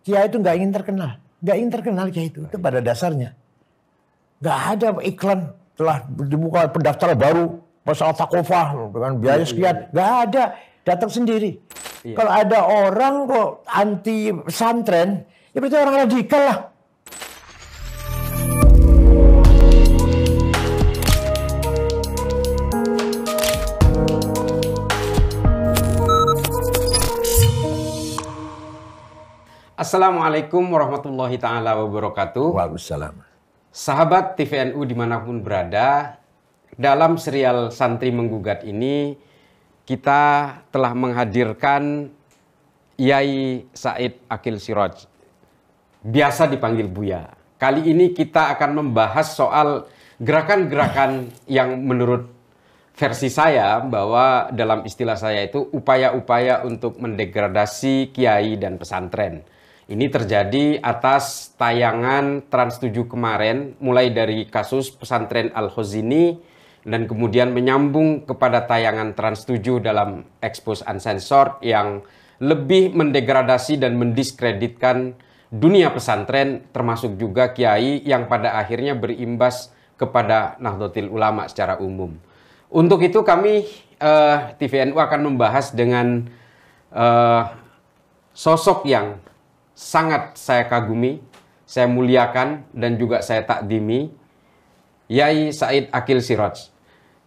Kiai itu nggak ingin terkenal. Nggak ingin terkenal Kiai itu pada dasarnya. Nggak ada iklan telah dibuka pendaftaran baru masalah takofah dengan biaya sekian. Nggak ada, datang sendiri. Kalau ada orang kok anti pesantren, ya berarti orang radikal lah. Assalamualaikum warahmatullahi ta'ala wabarakatuh. Waalaikumsalam. Sahabat TVNU dimanapun berada, dalam serial Santri Menggugat ini kita telah menghadirkan Yai Said Aqil Siraj, biasa dipanggil Buya. Kali ini kita akan membahas soal gerakan-gerakan yang menurut versi saya, bahwa dalam istilah saya itu upaya-upaya untuk mendegradasi kiai dan pesantren. Ini terjadi atas tayangan Trans 7 kemarin, mulai dari kasus pesantren Al-Khazini dan kemudian menyambung kepada tayangan Trans 7 dalam Expose Uncensored yang lebih mendegradasi dan mendiskreditkan dunia pesantren, termasuk juga kiai yang pada akhirnya berimbas kepada Nahdlatul Ulama secara umum. Untuk itu kami TVNU akan membahas dengan sosok yang sangat saya kagumi, saya muliakan, dan juga saya takdimi, Yai Said Aqil Siraj.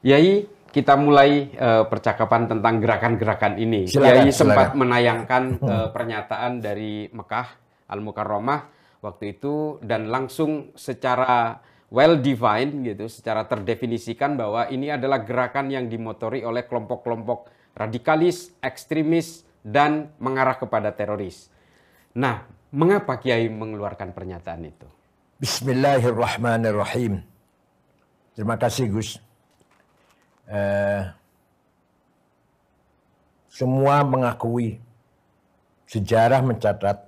Yai, kita mulai percakapan tentang gerakan-gerakan ini. Silakan, Yai sempat menayangkan pernyataan dari Mekah Al-Mukarramah waktu itu, dan langsung secara well defined gitu, secara terdefinisikan bahwa ini adalah gerakan yang dimotori oleh kelompok-kelompok radikalis, ekstremis, dan mengarah kepada teroris. Nah, mengapa Kiai mengeluarkan pernyataan itu? Bismillahirrahmanirrahim. Terima kasih Gus. Semua mengakui, sejarah mencatat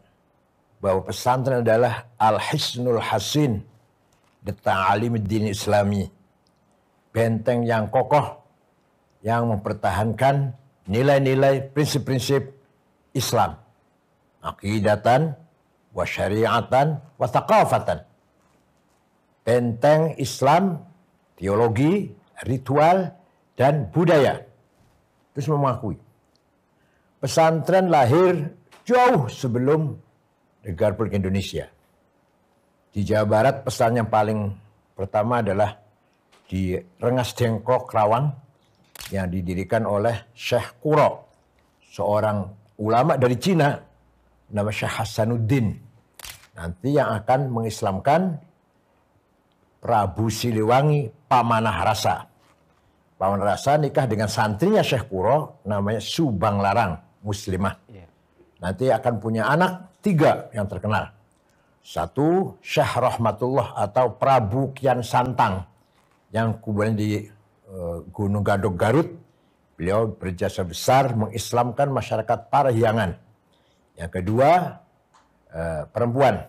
bahwa pesantren adalah al-hisnul hasin di ta'alimuddin islami, benteng yang kokoh yang mempertahankan nilai-nilai prinsip-prinsip Islam, aqidatan wa syariatan wa thaqafatan. Benteng Islam, teologi, ritual, dan budaya. Terus mengakui pesantren lahir jauh sebelum negara Republik Indonesia. Di Jawa Barat pesan yang paling pertama adalah di Rengas Dengklok, Kerawang, yang didirikan oleh Syekh Quro, seorang ulama dari Cina, nama Syekh Hasanuddin. Nanti yang akan mengislamkan Prabu Siliwangi Pamanah Rasa. Pamanah Rasa nikah dengan santrinya Syekh Quro, namanya Subang Larang, muslimah. Nanti akan punya anak 3 yang terkenal. 1, Syekh Rahmatullah atau Prabu Kian Santang, yang kemudian di Gunung Gadog Garut. Beliau berjasa besar mengislamkan masyarakat Parahyangan. Yang kedua, perempuan,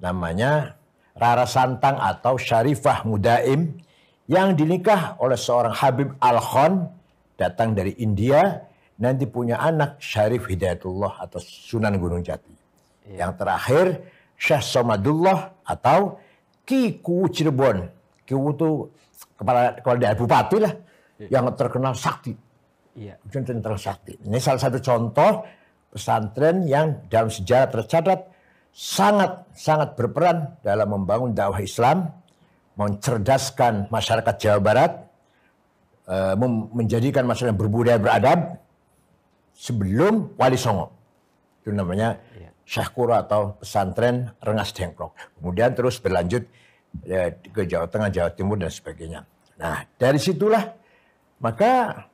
namanya Rara Santang atau Syarifah Mudaim, yang dinikah oleh seorang Habib Al-Khan, datang dari India, nanti punya anak Syarif Hidayatullah atau Sunan Gunung Jati. Yang terakhir, Syekh Somadullah atau Ki Kuwu Cirebon. Kiwu itu kepala daerah bupati lah, yang terkenal sakti. Terkenal sakti. Ini salah satu contoh pesantren yang dalam sejarah tercatat sangat berperan dalam membangun dakwah Islam, mencerdaskan masyarakat Jawa Barat, menjadikan masyarakat berbudaya beradab sebelum Wali Songo. Itu namanya Syekh Quro atau pesantren Rengas Dengklok. Kemudian terus berlanjut ke Jawa Tengah, Jawa Timur, dan sebagainya. Nah, dari situlah maka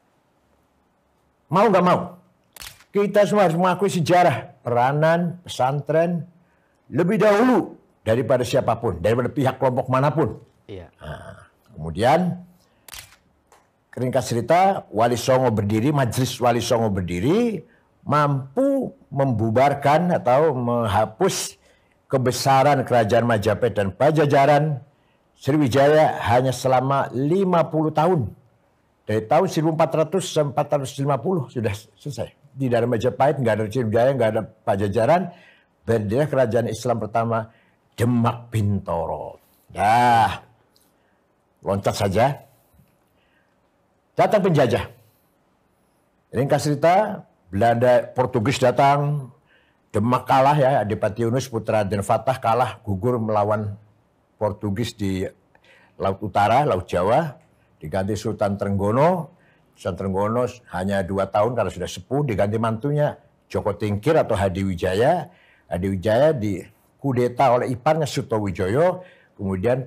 mau nggak mau kita semua harus mengakui sejarah peranan pesantren lebih dahulu daripada siapapun, daripada pihak kelompok manapun. Nah, kemudian ringkas cerita, Wali Songo berdiri, Majelis Wali Songo berdiri, mampu membubarkan atau menghapus kebesaran kerajaan Majapahit dan Pajajaran Sriwijaya hanya selama 50 tahun. Dari tahun 1400 sampai 450 sudah selesai. Di daerah Majapahit nggak ada Sriwijaya, nggak ada Pajajaran. berdiri kerajaan Islam pertama Demak Bintoro. Nah, loncat saja. Datang penjajah. Ringkas cerita, Belanda, Portugis datang, Demak kalah ya, Adipati Yunus putra Den Fatah kalah, gugur melawan Portugis di Laut Utara, Laut Jawa, diganti Sultan Trenggono. Sultan Trenggono hanya 2 tahun karena sudah sepuh, diganti mantunya Joko Tingkir atau Hadi Wijaya. Hadi Wijaya dikudeta oleh iparnya Sutowijoyo, kemudian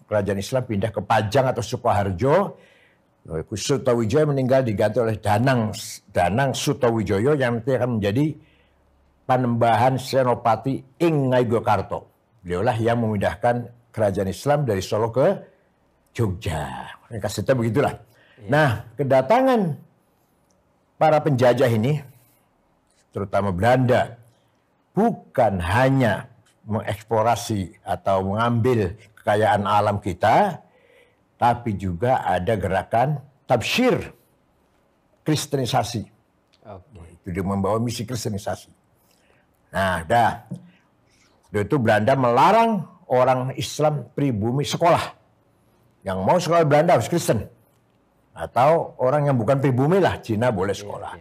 kerajaan Islam pindah ke Pajang atau Sukoharjo. Sutowijoyo meninggal diganti oleh Danang Sutowijoyo yang nanti akan menjadi Panembahan Senopati ing Ngayogyakarta. Beliaulah yang memindahkan kerajaan Islam dari Solo ke Jogja. Kasihnya begitulah. Nah, kedatangan para penjajah ini, terutama Belanda, bukan hanya mengeksplorasi atau mengambil kekayaan alam kita, tapi juga ada gerakan tabsyir, kristenisasi. Itu dia membawa misi kristenisasi. Nah, itu Belanda melarang orang Islam pribumi sekolah. Yang mau sekolah Belanda harus Kristen. Atau orang yang bukan pribumi lah, Cina boleh sekolah.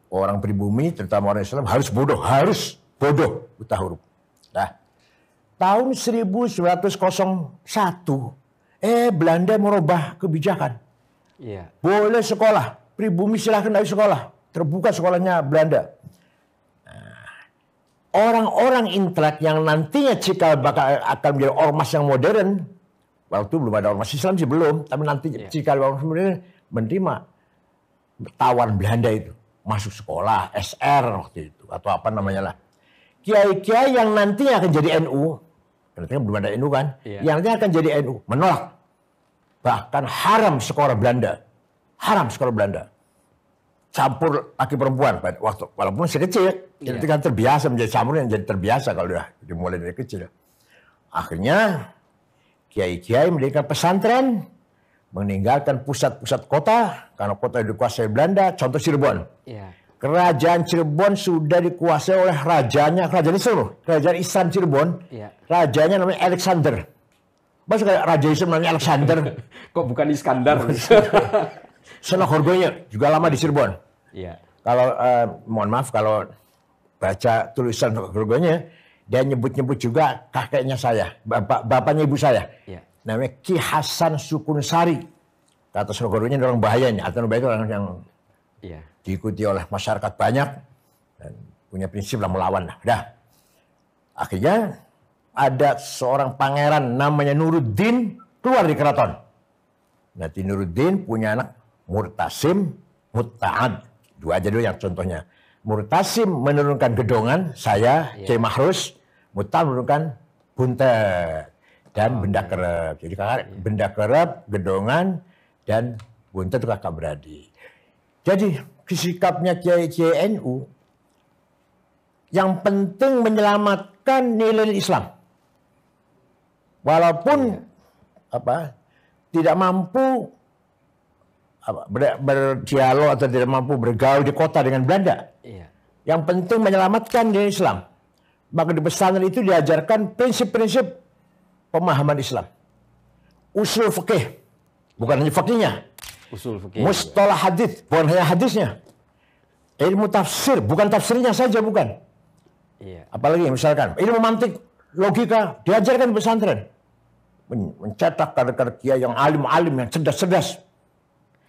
Orang pribumi, terutama orang Islam, harus bodoh, buta huruf. Nah, tahun 1901, Belanda merubah kebijakan. Boleh sekolah, pribumi silahkan dari sekolah. Terbuka sekolahnya Belanda. Orang-orang intelek yang nantinya cikal bakal akan menjadi ormas yang modern, waktu belum ada ormas Islam sih belum, tapi nanti cikal ormas modern menerima tawaran Belanda itu masuk sekolah SR waktu itu atau apa namanya lah. Kiai-kiai yang nantinya akan jadi NU, berarti kan belum ada NU kan, yang nantinya akan jadi NU menolak, bahkan haram sekolah Belanda, campur laki perempuan waktu walaupun masih kecil, itu kan terbiasa menjadi campur yang jadi terbiasa kalau udah dimulai dari kecil. Akhirnya kiai-kiai mendirikan pesantren, meninggalkan pusat-pusat kota karena kota dikuasai Belanda. Contoh Cirebon, kerajaan Cirebon sudah dikuasai oleh kerajaan Islam Cirebon. Rajanya namanya Alexander. Masa kayak raja Islam namanya Alexander? Kok bukan Iskandar? Senogorgonya juga lama di Cirebon. Kalau mohon maaf kalau baca tulisan Senogorgonya, dia nyebut-nyebut juga kakeknya saya, bapaknya ibu saya. Namanya Ki Hasan Sukunsari. Kata Senogorgonya orang bahaya ini, atau bahaya itu orang yang diikuti oleh masyarakat banyak dan punya prinsip lah melawan. Akhirnya ada seorang pangeran namanya Nuruddin keluar di keraton. Nanti Nuruddin punya anak Murtasim, Mutta'ad. 2 aja dulu yang contohnya. Murtasim menurunkan Gedongan, saya, Kiai Mahrus. Mutta'ad menurunkan Buntet dan Benda Kerep. Jadi kakak Benda Kerep, Gedongan, dan Buntet itu kakak beradik. Jadi sikapnya Kiai NU yang penting menyelamatkan nilai Islam. Walaupun tidak mampu berdialog atau tidak mampu bergaul di kota dengan Belanda. Yang penting menyelamatkan nilai Islam. Maka di pesantren itu diajarkan prinsip-prinsip pemahaman Islam. Usul fikih, bukan hanya fikihnya. Mustalah hadis, bukan hanya hadisnya. Ilmu tafsir, bukan tafsirnya saja, bukan. Apalagi misalkan ilmu mantik, logika, diajarkan di pesantren. Mencetak kader-kader kiai yang alim-alim, yang cerdas-cerdas.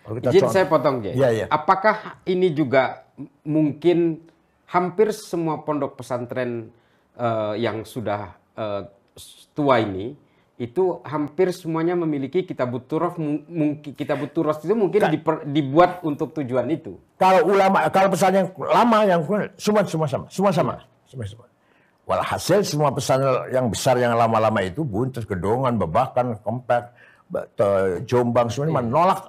Izin saya potong, Kiai. Apakah ini juga mungkin hampir semua pondok pesantren yang sudah tua ini, itu hampir semuanya memiliki kitabut turoth. Kitabut turoth itu mungkin dibuat untuk tujuan itu. Kalau pesantren yang lama, yang semua sama. Walhasil semua pesantren yang besar yang lama-lama itu, Buntet, Gedongan, Babakan, Kempek, Jombang, semuanya menolak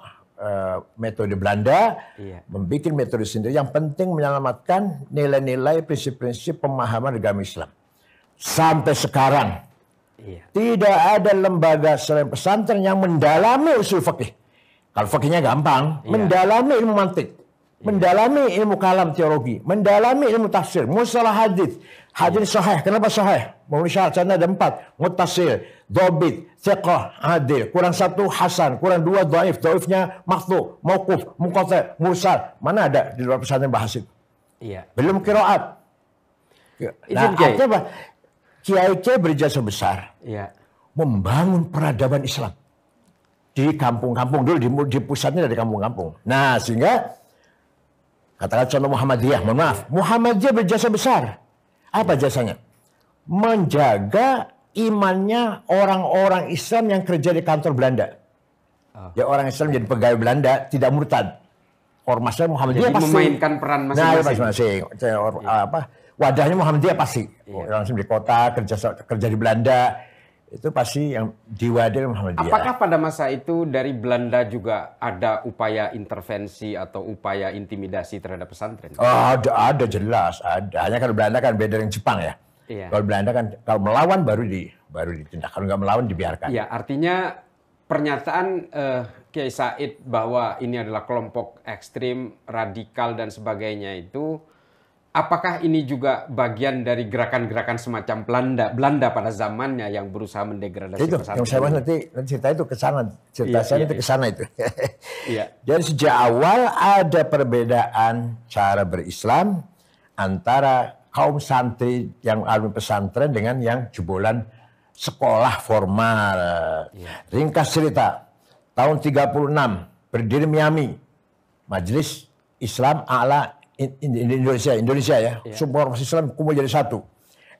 metode Belanda, membuat metode sendiri. Yang penting menyelamatkan nilai-nilai, prinsip-prinsip pemahaman agama Islam. Sampai sekarang tidak ada lembaga selain pesantren yang mendalami usul fikih. Kalau fikihnya gampang, mendalami ilmu mantik. mendalami ilmu kalam teologi, mendalami ilmu tafsir, mustalah hadis, hadis sahih. Kenapa sahih? Memenuhi syarat-syaratnya ada 4. Muttasil, dhabit, thiqah, adil. Kurang 1 hasan, kurang 2 dhaif. Dhaifnya maqtu, mauquf, munqati', mursal. Mana ada di luar pesantren bahas itu? Iya. Belum qiraat. Nah, artinya apa? Kiai-kiai berjasa besar. Iya. Membangun peradaban Islam di kampung-kampung dulu, di pusatnya dari kampung-kampung. Nah, sehingga katakan contoh Muhammadiyah, mohon maaf, Muhammadiyah berjasa besar. Apa jasanya? Menjaga imannya orang-orang Islam yang kerja di kantor Belanda. Ya, orang Islam jadi pegawai Belanda tidak murtad. Ormasnya Muhammadiyah jadi pasti memainkan peran masing-masing. Nah, masing-masing. Wadahnya Muhammadiyah pasti. Orang Islam di kota kerja di Belanda. Itu pasti yang diwadahi Muhammadiyah. Apakah pada masa itu dari Belanda juga ada upaya intervensi atau upaya intimidasi terhadap pesantren? Oh, ada jelas, ada. Hanya kalau Belanda kan beda dengan Jepang ya. Iya. Kalau Belanda kan kalau melawan baru ditindak. Kalau nggak melawan dibiarkan. Ya, artinya pernyataan Kiai Said bahwa ini adalah kelompok ekstrim, radikal dan sebagainya itu, apakah ini juga bagian dari gerakan-gerakan semacam Belanda pada zamannya yang berusaha mendegradasi itu, pesantren? yang saya bahas nanti cerita itu ke sana. Cerita saya itu ke sana itu. Iya. Jadi sejak awal ada perbedaan cara berislam antara kaum santri yang alumni pesantren dengan yang jebolan sekolah formal. Iya. Ringkas cerita, tahun 36 berdiri Miami, Majelis Islam A'la Indonesia ya, semua ormas Islam kumpul jadi satu.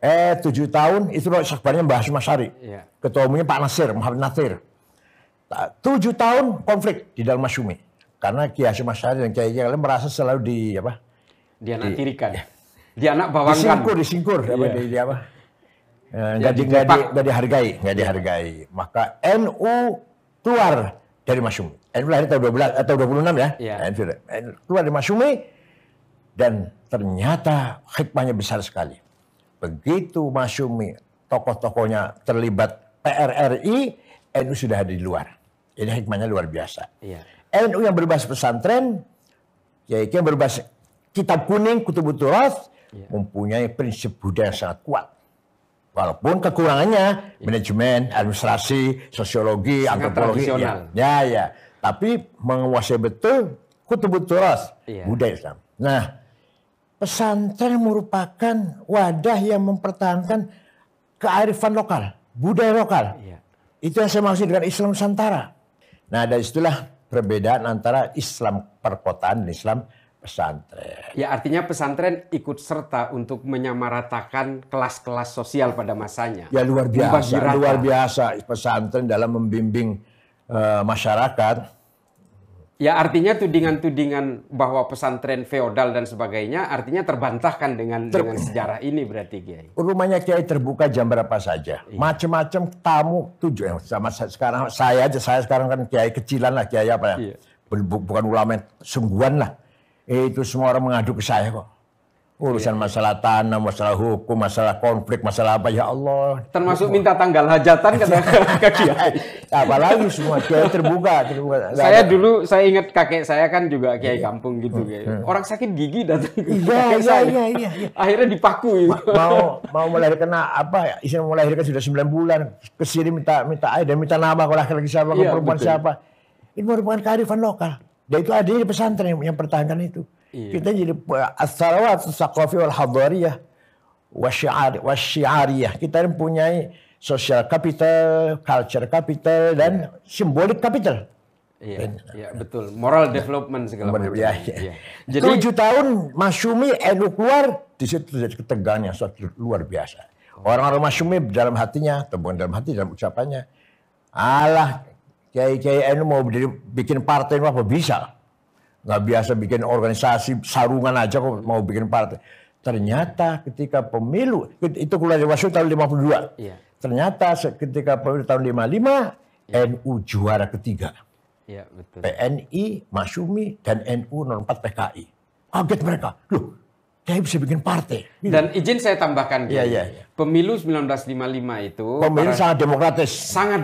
7 tahun itu sekbarnya Mbah Hasyim Asy'ari. Ketua umumnya Pak Nasir, Muhammad Nasir. 7 tahun konflik di dalam Masyumi. Karena Kiai Hasyim Asy'ari dan kiai-kiai lain merasa selalu dianaktirikan. Dianak bawangkan. Disingkur. Nggak dihargai. Maka NU keluar dari Masyumi. NU lahir tahun 12 atau 26 ya. NU keluar dari Masyumi. Dan ternyata hikmahnya besar sekali. Begitu Masyumi, tokoh-tokohnya terlibat PRRI, NU sudah ada di luar. Ini hikmahnya luar biasa. Iya. NU yang berbasis pesantren, Kiai yang berbasis kitab kuning, Kutubut Turath, mempunyai prinsip budaya yang sangat kuat. Walaupun kekurangannya, manajemen, administrasi, sosiologi, antropologi. Ya. Tapi menguasai betul Kutubut Turath, budaya Islam. Nah, pesantren merupakan wadah yang mempertahankan kearifan lokal, budaya lokal. Itu yang saya maksud dengan Islam Nusantara. Nah, dari situlah perbedaan antara Islam perkotaan dan Islam pesantren. Ya, artinya pesantren ikut serta untuk menyamaratakan kelas-kelas sosial pada masanya. Ya, luar biasa pesantren dalam membimbing masyarakat. Ya, artinya tudingan-tudingan bahwa pesantren feodal dan sebagainya artinya terbantahkan dengan sejarah ini berarti Kiai. Rumahnya Kiai terbuka jam berapa saja. Macam-macam tamu sama sekarang saya sekarang kan Kiai kecilan lah, Kiai apa ya. Bukan ulama sungguhan lah. Itu semua orang mengadu ke saya kok. Urusan masalah tanah, masalah hukum, masalah konflik, masalah apa, ya Allah. Termasuk minta tanggal hajatan ke Kiai. Apalagi semua Kiai terbuka. Saya ingat kakek saya kan juga Kiai kampung gitu. Orang sakit gigi datang ke kakek saya. Iya. Akhirnya dipaku. Mau melahirkan apa? Istri mau melahirkan sudah 9 bulan. Kesini minta air dan minta nama kalau laki-laki siapa, kalau perempuan siapa. Ini merupakan kearifan lokal. Dan itu adanya di pesantren yang pertahankan itu. Kita jadi as-salawat as-saqafi wal hadariyah wasyiariyah. Kita mempunyai social capital, culture capital dan symbolic capital. Iya, betul. Moral development segala macam. Jadi 7 tahun Masyumi NU keluar, di situ terjadi ketegangan yang suatu luar biasa. Orang-orang Masyumi dalam hatinya, atau bukan dalam hati, dalam ucapannya, alah, Kiai NU mau bikin partai apa bisa? Nggak biasa bikin organisasi sarungan aja kok mau bikin partai. Ternyata ketika pemilu itu keluar dari Masyumi tahun 52. Ternyata ketika pemilu tahun 55 NU juara ketiga. Iya, betul. PNI, Masyumi dan NU 04 PKI. Kaget mereka. Loh, Kiai bisa bikin partai. Dan izin saya tambahkan, pemilu 1955 itu pemilu sangat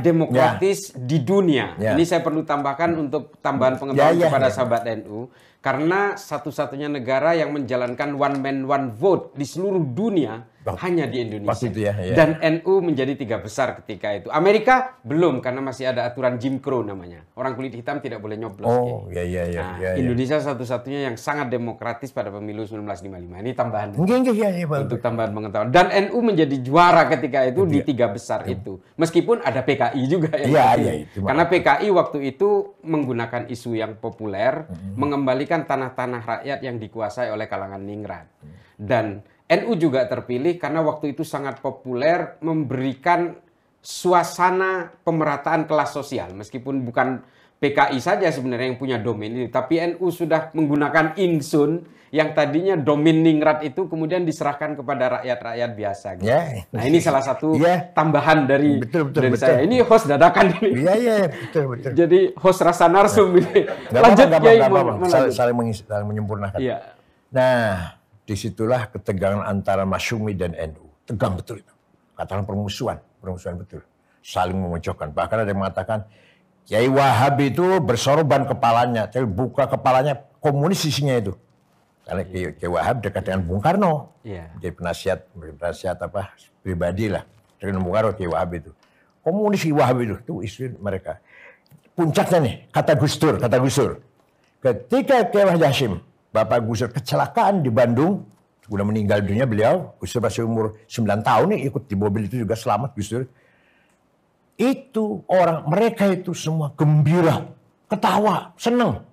demokratis di dunia. Ini saya perlu tambahkan untuk tambahan pengetahuan kepada sahabat NU. Karena satu-satunya negara yang menjalankan one man one vote di seluruh dunia hanya di Indonesia. Itu Dan NU menjadi 3 besar ketika itu. Amerika belum, karena masih ada aturan Jim Crow namanya. Orang kulit hitam tidak boleh nyoblos. Indonesia satu-satunya yang sangat demokratis pada pemilu 1955. Ini tambahan. Untuk tambahan pengetahuan. Dan NU menjadi juara ketika itu di 3 besar itu. Meskipun ada PKI juga. Karena PKI waktu itu menggunakan isu yang populer, mengembalikan tanah-tanah rakyat yang dikuasai oleh kalangan ningrat. Dan NU juga terpilih karena waktu itu sangat populer memberikan suasana pemerataan kelas sosial. Meskipun bukan PKI saja sebenarnya yang punya domain ini, tapi NU sudah menggunakan Ingsun yang tadinya domain ningrat itu kemudian diserahkan kepada rakyat-rakyat biasa. Gitu. Nah ini salah satu tambahan dari saya. Ini host dadakan ini. Betul. Jadi host rasa narsum ini. Lanjut Kiai, saling menyempurnakan. Nah, disitulah ketegangan antara Masyumi dan NU. Tegang betul itu. Katakan permusuhan betul. Saling memojokkan. Bahkan ada yang mengatakan Kiai Wahab itu bersorban kepalanya, tapi buka kepalanya komunis isinya itu. Karena Kiai Wahab dekat dengan Bung Karno, jadi penasihat pribadi lah dengan Bung Karno. Kiai Wahab itu komunis, Kiai Wahab itu isu mereka. Puncaknya nih kata Gus Dur, ketika Kiai Wahid Hasyim, Bapak Gus Dur kecelakaan di Bandung, sudah meninggal dunia beliau. Gus Dur masih umur 9 tahun nih, ikut di mobil itu juga selamat Gus Dur. Itu mereka itu semua gembira, ketawa, senang.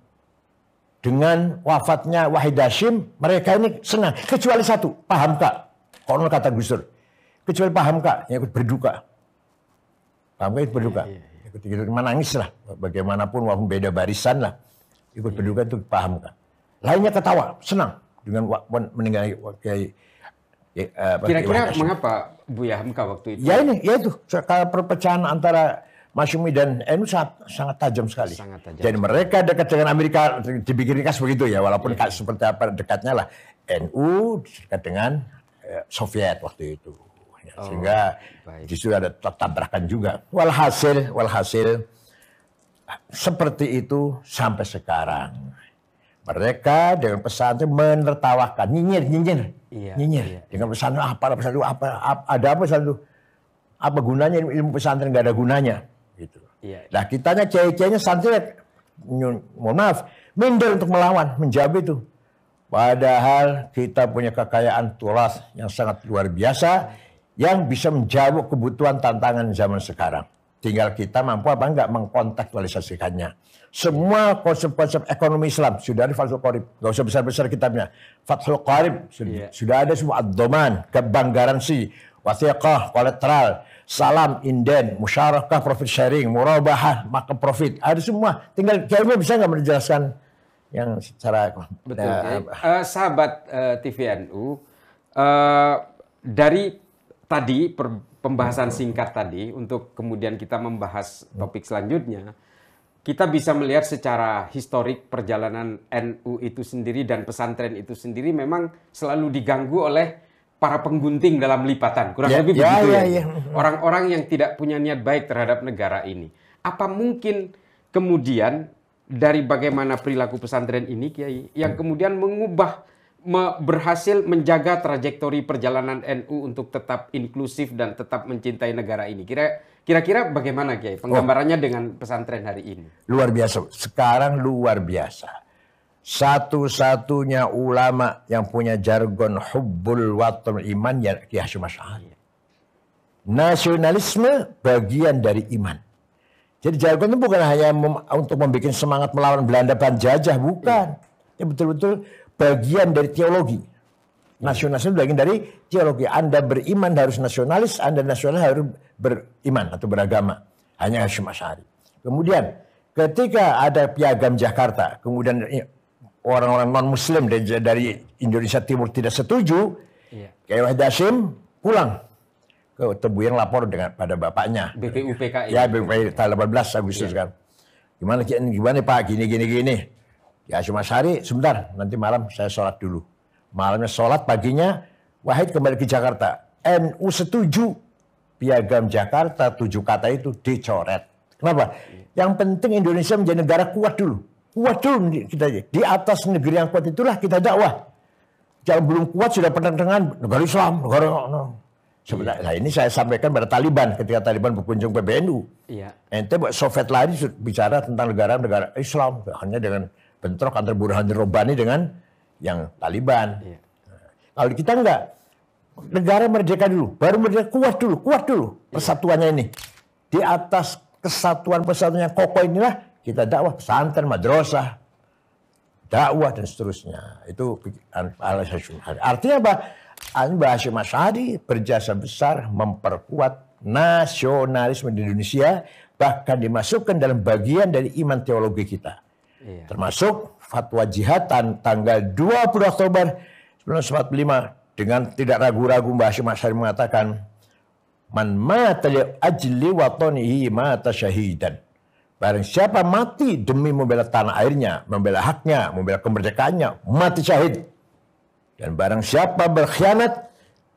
Dengan wafatnya Wahid Hasyim, mereka ini senang. Kecuali satu, Pak Hamka. Konon kata Gus Dur. Kecuali Pak Hamka yang ikut berduka. Pak Hamka ikut berduka. Ikut menangis lah. Bagaimanapun, walaupun beda barisan lah. Ikut berduka itu Pak Hamka. Lainnya ketawa, senang. Dengan meninggalnya Kiai. Kira-kira mengapa Buya Hamka waktu itu? Ya itu. Perpecahan antara Masyumi dan NU sangat tajam sekali. Jadi mereka dekat dengan Amerika, dibikin ringkas begitu ya. Walaupun seperti apa dekatnya lah. NU dekat dengan Soviet waktu itu. Sehingga justru ada tabrakan juga. Walhasil seperti itu sampai sekarang. Mereka dengan pesantren menertawakan, nyinyir. Dengan pesantren ada apa pesantren? Apa gunanya ilmu pesantren? Nggak ada gunanya, gitu. Nah kitanya kiai-kiainya santri, mohon maaf, minder untuk melawan, menjawab itu. Padahal kita punya kekayaan turas yang sangat luar biasa, yang bisa menjawab kebutuhan tantangan zaman sekarang. Tinggal kita mampu apa enggak mengkontekstualisasikannya. Semua konsep-konsep ekonomi Islam sudah ada Fathul Qorib. Gak usah besar-besar kitabnya. Fathul Qorib sudah ada semua ad-doman, bank garansi, wathiqah, kolateral, salam, inden, musyarakah, profit sharing, murabahah, maka profit. Ada semua. Tinggal kayaknya bisa nggak menjelaskan yang secara... Betul. Sahabat TVNU, dari tadi pembahasan singkat tadi, untuk kemudian kita membahas topik selanjutnya, kita bisa melihat secara historik perjalanan NU itu sendiri dan pesantren itu sendiri memang selalu diganggu oleh para penggunting dalam lipatan. Kurang lebih begitu ya. Orang-orang yang tidak punya niat baik terhadap negara ini. Apa mungkin kemudian dari bagaimana perilaku pesantren ini, Kiai, yang kemudian berhasil menjaga trajektori perjalanan NU untuk tetap inklusif dan tetap mencintai negara ini? Kira-kira bagaimana, Kiai, penggambarannya dengan pesantren hari ini? Luar biasa. Sekarang luar biasa. Satu-satunya ulama yang punya jargon hubbul waton iman ya Kiai Hasyim Asy'ari. Nasionalisme bagian dari iman. Jadi jargon itu bukan hanya untuk membuat semangat melawan Belanda penjajah, bukan. Ya betul-betul bagian dari teologi. Nasionalisme bagian dari teologi. Anda beriman harus nasionalis, Anda nasionalis harus beriman atau beragama. Hanya Hasyim Asy'ari. Kemudian ketika ada Piagam Jakarta, kemudian orang-orang non-muslim dari Indonesia Timur tidak setuju, Kiai Wahid Hasyim pulang ke Tebuyang lapor pada bapaknya. BPUPKI. Ya, BPUPKI tanggal 18 Agustus kan. Gimana Pak, gini. Ya Hasyim Asy'ari, sebentar, nanti malam saya sholat dulu. Malamnya sholat, paginya Wahid kembali ke Jakarta. NU setuju Piagam Jakarta 7 kata itu dicoret. Kenapa? Yang penting Indonesia menjadi negara kuat dulu. Kuat dulu kita. Di atas negeri yang kuat itulah kita dakwah. Jangan belum kuat sudah pernah dengan negara Islam. Nah ini saya sampaikan pada Taliban ketika Taliban berkunjung PBNU. Iya. Ente Soviet lagi bicara tentang negara-negara Islam. Hanya dengan bentrok antara Burhanuddin Rabbani dengan yang Taliban. Iya. Kalau kita enggak. Negara merdeka dulu. Baru merdeka kuat dulu. Persatuannya ini. Di atas kesatuan-persatuan yang kokoh inilah kita dakwah pesantren, madrasah, dakwah dan seterusnya. Itu artinya apa? Mbah Hashim Asy'ari berjasa besar memperkuat nasionalisme di Indonesia, bahkan dimasukkan dalam bagian dari iman teologi kita. Iya. Termasuk fatwa jihad tanggal 20 Oktober 1945 dengan tidak ragu-ragu Mbah Hashim Asy'ari mengatakan, "Man mata li ajli watanihi mata syahidan." Barang siapa mati demi membela tanah airnya, membela haknya, membela kemerdekaannya, mati syahid. Dan barang siapa berkhianat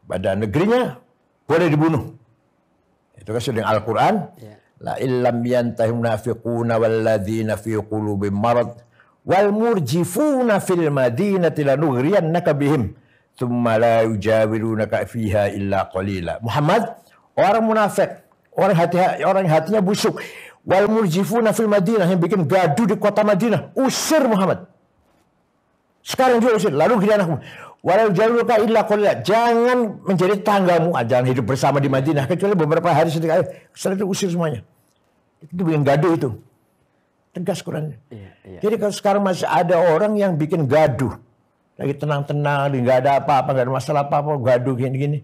pada negerinya, boleh dibunuh. Itu kan sudah Al-Quran. La illam yantahim nafiquna walladzina fi qulubihim marad wal murjifuna fil madinati lanugriyannaka bihim thumma la yujawirunaka fiha illa qalila. Muhammad, orang munafik, orang hatinya busuk, wal murjifuna fil madinah, yang bikin gaduh di kota Madinah, usir Muhammad. Sekarang dia usir, lalu gini anakmu, walau jaluka illa qalila, jangan menjadi tanggamu, jangan hidup bersama di Madinah kecuali beberapa hari setelah itu usir semuanya. Itu bikin gaduh itu. Tegas Qurannya. Iya. Jadi kalau sekarang masih ada orang yang bikin gaduh, lagi tenang-tenang, nggak ada apa-apa, nggak ada masalah apa-apa, gaduh gini-gini.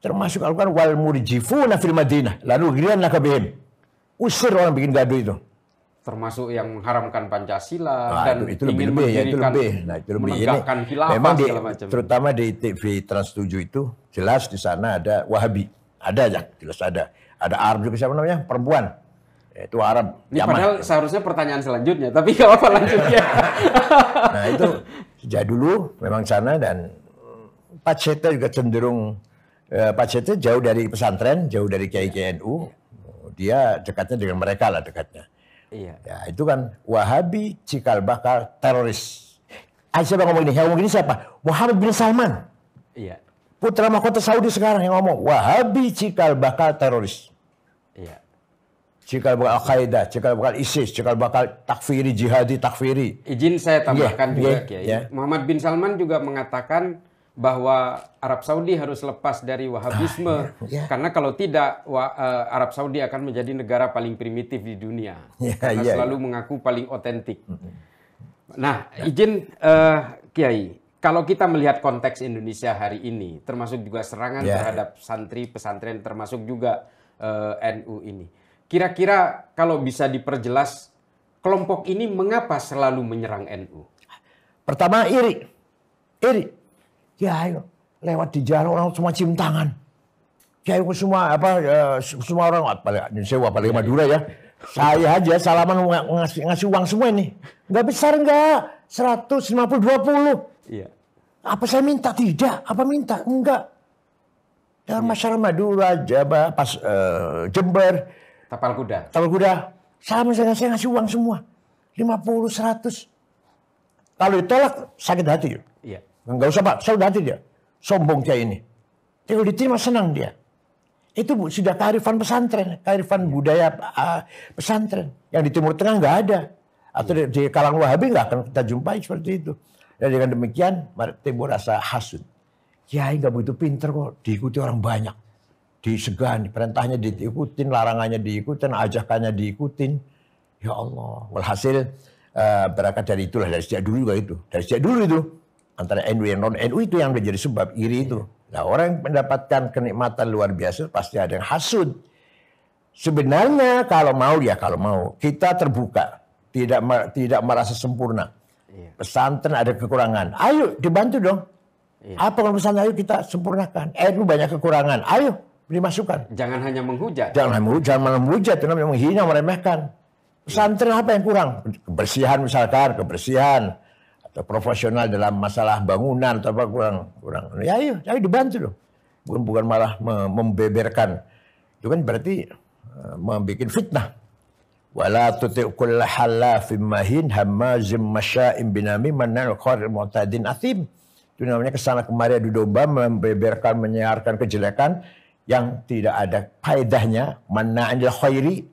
Termasuk Al-Quran, wal murjifuna fil Madinah, lalu ghriyanaka bihim. Usir orang bikin gaduh itu. Termasuk yang mengharamkan Pancasila dan itu lebih, itu lebih. Nah, itu lebih. Menegakkan khilafah memang segala macam. Terutama di TV Trans 7 itu jelas di sana ada Wahabi. Ada aja, jelas ada. Ada Arab juga, siapa namanya? Perempuan. Itu Arab. Ini padahal seharusnya pertanyaan selanjutnya, tapi nggak apa lanjutnya. Nah itu sejak dulu memang sana, dan Pak Cete juga cenderung, Pak Cete jauh dari pesantren, jauh dari Kiai NU. Dia dekatnya dengan mereka lah dekatnya. Iya. Ya, itu kan Wahabi cikal bakal teroris. Siapa ngomong ini? Yang ngomong ini siapa? Muhammad bin Salman. Iya. Putra mahkota Saudi sekarang yang ngomong Wahabi cikal bakal teroris. Iya. Cikal bakal Al-Qaeda, cikal bakal ISIS, cikal bakal takfiri, jihadi, takfiri. Izin saya tambahkan juga, Kiai. Muhammad bin Salman juga mengatakan bahwa Arab Saudi harus lepas dari Wahabisme, karena kalau tidak Arab Saudi akan menjadi negara paling primitif di dunia, karena selalu mengaku paling otentik. Nah, izin Kiai, kalau kita melihat konteks Indonesia hari ini, termasuk juga serangan terhadap santri pesantren, termasuk juga NU ini, kira-kira kalau bisa diperjelas, kelompok ini mengapa selalu menyerang NU? Pertama iri. Ya, ayo, lewat di jalan orang semua cium tangan. Ya, semua semua orang apalagi Madura ya. Saya aja salaman ngasih uang semua ini. Nggak besar enggak, 150 20. Iya. Apa saya minta? Tidak. Apa minta? Enggak. Dalam masyarakat Madura, Jawa, Jember, Tapal Kuda. Salaman saya ngasih uang semua. 50 100. Kalau ditolak sakit hati. Iya. Enggak usah Pak, saya udah hati dia. Sombong kayak ini. Kalau diterima senang dia. Itu sudah kearifan pesantren, kearifan budaya pesantren. Yang di Timur Tengah nggak ada. Atau di kalangan Wahabi nggak akan kita jumpai seperti itu. Dan dengan demikian, timbul rasa hasud. Kiai nggak begitu pinter kok, diikuti orang banyak. Disegani, perintahnya diikutin, larangannya diikutin, ajakannya diikutin. Ya Allah, walhasil berangkat dari itulah, dari sejak dulu juga itu. Dari sejak dulu itu. Antara NU dan non-NU itu yang menjadi sebab iri itu. Nah, orang yang mendapatkan kenikmatan luar biasa pasti ada yang hasud. Sebenarnya kalau mau kita terbuka, tidak merasa sempurna. Pesantren ada kekurangan, ayo dibantu dong. Apa kalau pesantren, ayo kita sempurnakan. NU banyak kekurangan, ayo beri masukan. Jangan hanya menghujat. Jangan menghujat, itu namanya menghina, meremehkan. Pesantren apa yang kurang? Kebersihan misalkan, atau profesional dalam masalah bangunan atau apa kurang. Ya ayo dibantu dong. bukan malah membeberkan. Itu kan berarti membuat fitnah. Wala tuti' kulla halafim mahin hammazim masya'im binami manna'il khair mu'tadin athim. Itu namanya kesana kemari adu domba, membeberkan, menyiarkan kejelekan yang tidak ada faedahnya. Manna'il khairi,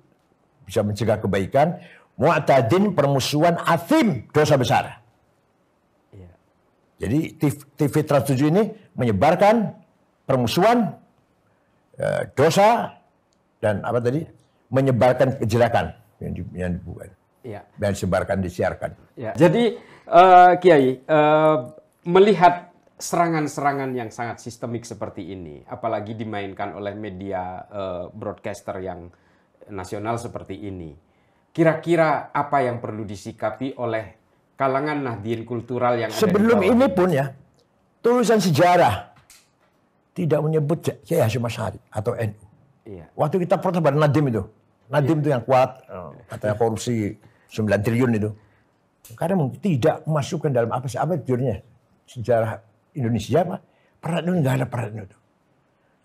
bisa mencegah kebaikan. Mu'tadin, permusuhan, athim, dosa besar. Ya. Jadi TV Trans 7 ini menyebarkan permusuhan, dosa, dan apa tadi? Menyebarkan kejelekan yang dibuat. Ya. Dan disebarkan, disiarkan. Ya. Jadi Kiai, melihat serangan-serangan yang sangat sistemik seperti ini, apalagi dimainkan oleh media broadcaster yang nasional seperti ini, kira-kira apa yang perlu disikapi oleh kalangan Nahdien kultural yang sebelum ada di bawah ini pun ya, tulisan sejarah tidak menyebut Kiai Hasyim Asy'ari atau NU. Iya. Waktu kita protes pada Nadiem itu, Nadiem itu yang kuat, katanya korupsi 9 triliun itu. Karena mungkin tidak masukkan dalam apa judulnya sejarah Indonesia, Pak. Peran itu nggak ada peran itu.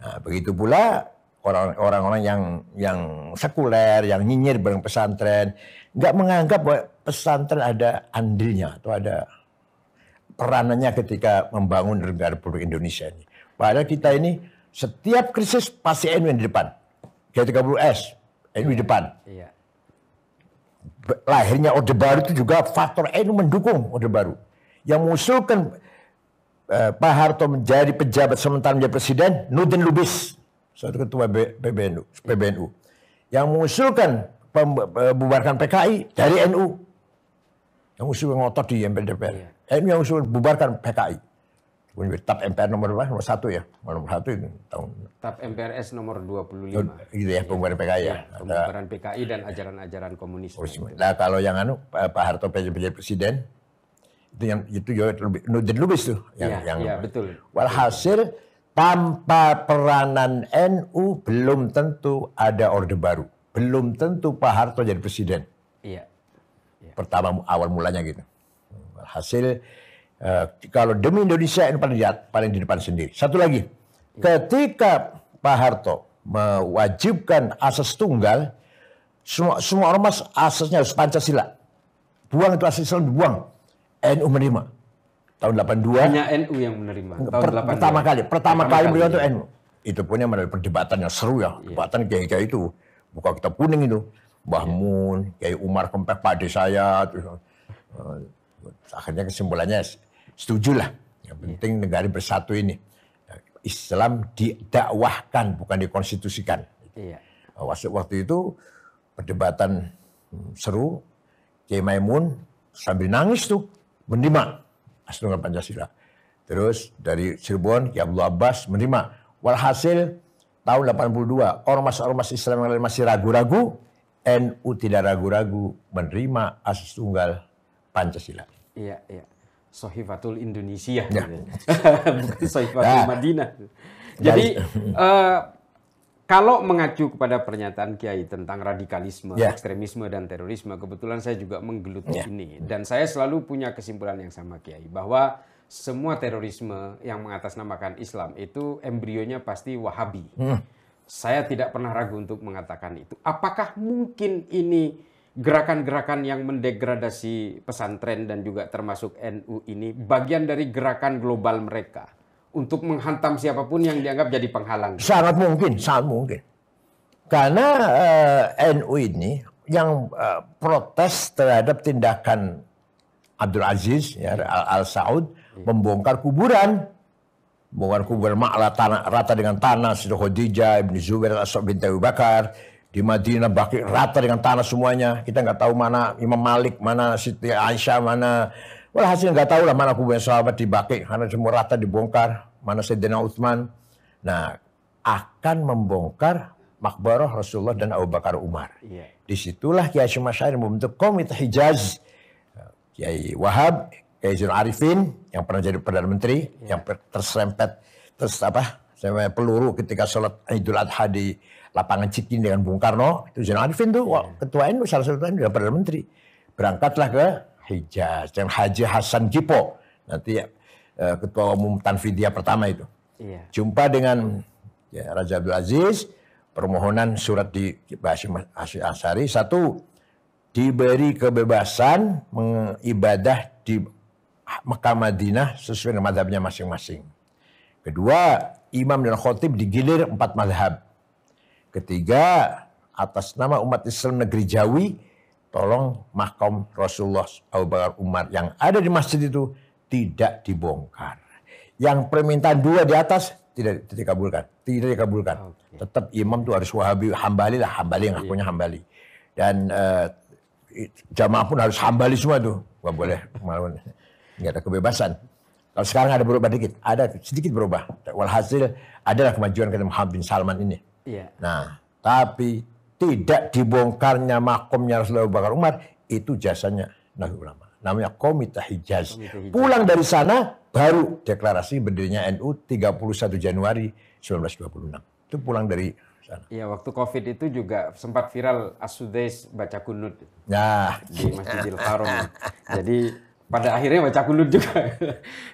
Nah, begitu pula orang-orang yang sekuler, yang nyinyir bareng pesantren, nggak menganggap bahwa pesantren ada andilnya atau ada peranannya ketika membangun negara Republik Indonesia ini. Padahal kita ini setiap krisis pasti NU yang di depan. G30S, NU di depan. Iya. Lahirnya Orde Baru itu juga faktor NU mendukung Orde Baru. Yang mengusulkan Pak Harto menjadi pejabat sementara menjadi presiden, Nurdin Lubis, suatu ketua PBNU. Yang mengusulkan bubarkan PKI dari NU. Yang usul ngotot di MPR. NU yang usul bubarkan PKI. TAP MPR nomor 1 ya. Nomor 1 itu tahun. TAP MPRS nomor 25. Gitu ya, pembubaran PKI ya. Pembubaran PKI dan ajaran-ajaran komunisme. Nah, kalau yang Pak Harto menjadi presiden, itu juga Nurdin Lubis tuh yang betul. Walhasil tanpa peranan NU belum tentu ada Orde Baru, belum tentu Pak Harto jadi presiden. Iya. Pertama awal mulanya gitu. Walhasil kalau demi Indonesia ini paling di depan sendiri. Satu lagi, ketika Pak Harto mewajibkan asas tunggal, semua ormas asasnya harus Pancasila. Buang itu asas Islam dibuang. NU menerima. Tahun 82. Hanya NU yang menerima. Tahun pertama kali beliau itu NU. Itu punya melalui perdebatan yang seru ya. Perdebatan kiai-kiai itu. Buka kitab kuning itu. Mbah Mun, Kiai Umar Kempek, Pak Ade saya. Akhirnya kesimpulannya setujulah. Yang penting negara bersatu ini. Islam didakwahkan, bukan dikonstitusikan. Iya. Waktu itu perdebatan seru. Kiai Maimun sambil nangis tuh. Menerima asas tunggal Pancasila. Terus dari Cirebon, Kiai Abdul Abbas menerima. Walhasil tahun 82, ormas-ormas Islam yang masih ragu-ragu, NU tidak ragu-ragu menerima asas tunggal Pancasila. Iya, iya. Sohifatul Indonesia. Ya. Bukan Sohifatul Madinah. Jadi, kalau mengacu kepada pernyataan Kiai tentang radikalisme, ekstremisme, dan terorisme, kebetulan saya juga menggeluti ini. Dan saya selalu punya kesimpulan yang sama Kiai, bahwa semua terorisme yang mengatasnamakan Islam itu embrionya pasti Wahabi. Saya tidak pernah ragu untuk mengatakan itu. Apakah mungkin ini gerakan-gerakan yang mendegradasi pesantren dan juga termasuk NU ini bagian dari gerakan global mereka untuk menghantam siapapun yang dianggap jadi penghalang? Sangat mungkin, sangat mungkin. Karena NU ini yang protes terhadap tindakan Abdul Aziz, Al Saud, membongkar kuburan. Membongkar kuburan rata dengan tanah, Siti Khadijah, Ibnu Zubair, As'ad bin Abu Bakar. Di Madinah Baqi rata dengan tanah semuanya. Kita nggak tahu mana Imam Malik, mana Siti Aisyah, mana... Walhasil nggak tahu lah mana kuburan sahabat di Baqi, karena semua rata dibongkar. Mana Sayyidina Utsman. Nah, akan membongkar makbarah Rasulullah dan Abu Bakar Umar. Yeah. Disitulah Kiai Hasyim Asy'ari membentuk Komite Hijaz. Kiai Wahab, Kiai Zainul Arifin yang pernah jadi Perdana Menteri, yang terserempet peluru ketika sholat Idul Adha di lapangan Cikin dengan Bung Karno. Itu Zainul Arifin tuh, ketua NU, salah satu NU, Perdana Menteri. Berangkatlah ke Hijaz, dan Haji Hasan Gipo, nanti ketua umum Tanfidiyah pertama itu. Iya. Jumpa dengan ya, Raja Abdul Aziz, permohonan surat di Hasyim Asy'ari. Satu, diberi kebebasan mengibadah di Mekah Madinah sesuai dengan madhabnya masing-masing. Kedua, imam dan khotib digilir 4 madhab. Ketiga, atas nama umat Islam negeri Jawi, tolong makam Rasulullah Abu Bakar Umar yang ada di masjid itu tidak dibongkar. Yang permintaan 2 di atas tidak dikabulkan. Tidak dikabulkan. Okay. Tetap imam itu harus Wahabi, Hambali lah, Hambali yang akunya Hambali. Dan jamaah pun harus Hambali semua tuh. Nggak boleh, nggak ada kebebasan. Kalau sekarang ada berubah dikit, ada sedikit berubah. Walhasil adalah kemajuan kata Muhammad bin Salman ini. Iya. Nah, tapi tidak dibongkarnya makomnya Rasulullah Abu Bakar Umar, itu jasanya Nahdlatul Ulama. Namanya Komite Hijaz. Pulang dari sana, baru deklarasi berdirinya NU 31 Januari 1926. Itu pulang dari sana. Iya, waktu COVID itu juga sempat viral As-Sudais baca kunut Nah, di Masjidil Haram. Jadi pada akhirnya baca kunut juga.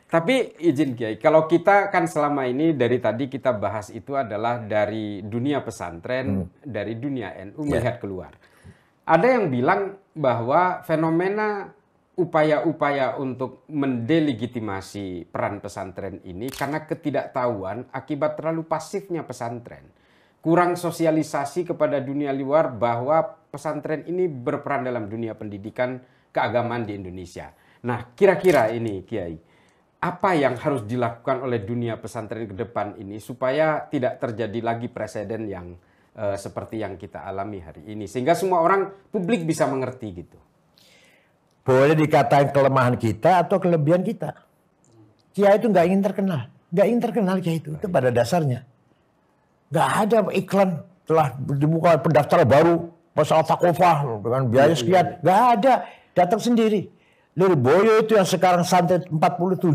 Tapi izin Kiai, kalau kita kan selama ini dari tadi kita bahas itu adalah dari dunia pesantren, dari dunia NU melihat keluar. Ada yang bilang bahwa fenomena upaya-upaya untuk mendelegitimasi peran pesantren ini karena ketidaktahuan akibat terlalu pasifnya pesantren. Kurang sosialisasi kepada dunia luar bahwa pesantren ini berperan dalam dunia pendidikan keagamaan di Indonesia. Nah, kira-kira ini Kiai, apa yang harus dilakukan oleh dunia pesantren ke depan ini supaya tidak terjadi lagi presiden yang seperti yang kita alami hari ini, sehingga semua orang publik bisa mengerti gitu. Boleh dikatakan kelemahan kita atau kelebihan kita. Kiai itu nggak ingin terkenal, Kiai itu pada dasarnya. Nggak ada iklan telah dibuka pendaftaran baru masalah takofah dengan biaya sekian, nggak ada, datang sendiri. Lirboyo itu yang sekarang santri 47.000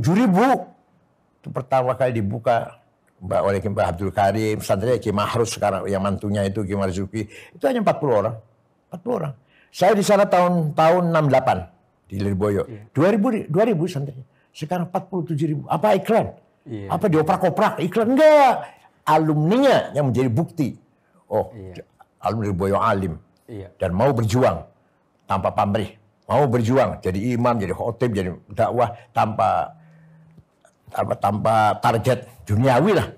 itu pertama kali dibuka oleh Mbak Abdul Karim, santrinya Ki Mahrus sekarang yang mantunya itu Ki Marzuki, itu hanya 40 orang. Saya di sana tahun 68 di Lirboyo. 2000 santrinya. Sekarang 47.000. Apa iklan? Apa dioprak-oprak? Iklan enggak. Alumninya yang menjadi bukti. Oh, alumni Lirboyo alim dan mau berjuang tanpa pamrih. Mau berjuang jadi imam, jadi khotib, jadi dakwah tanpa target duniawi lah.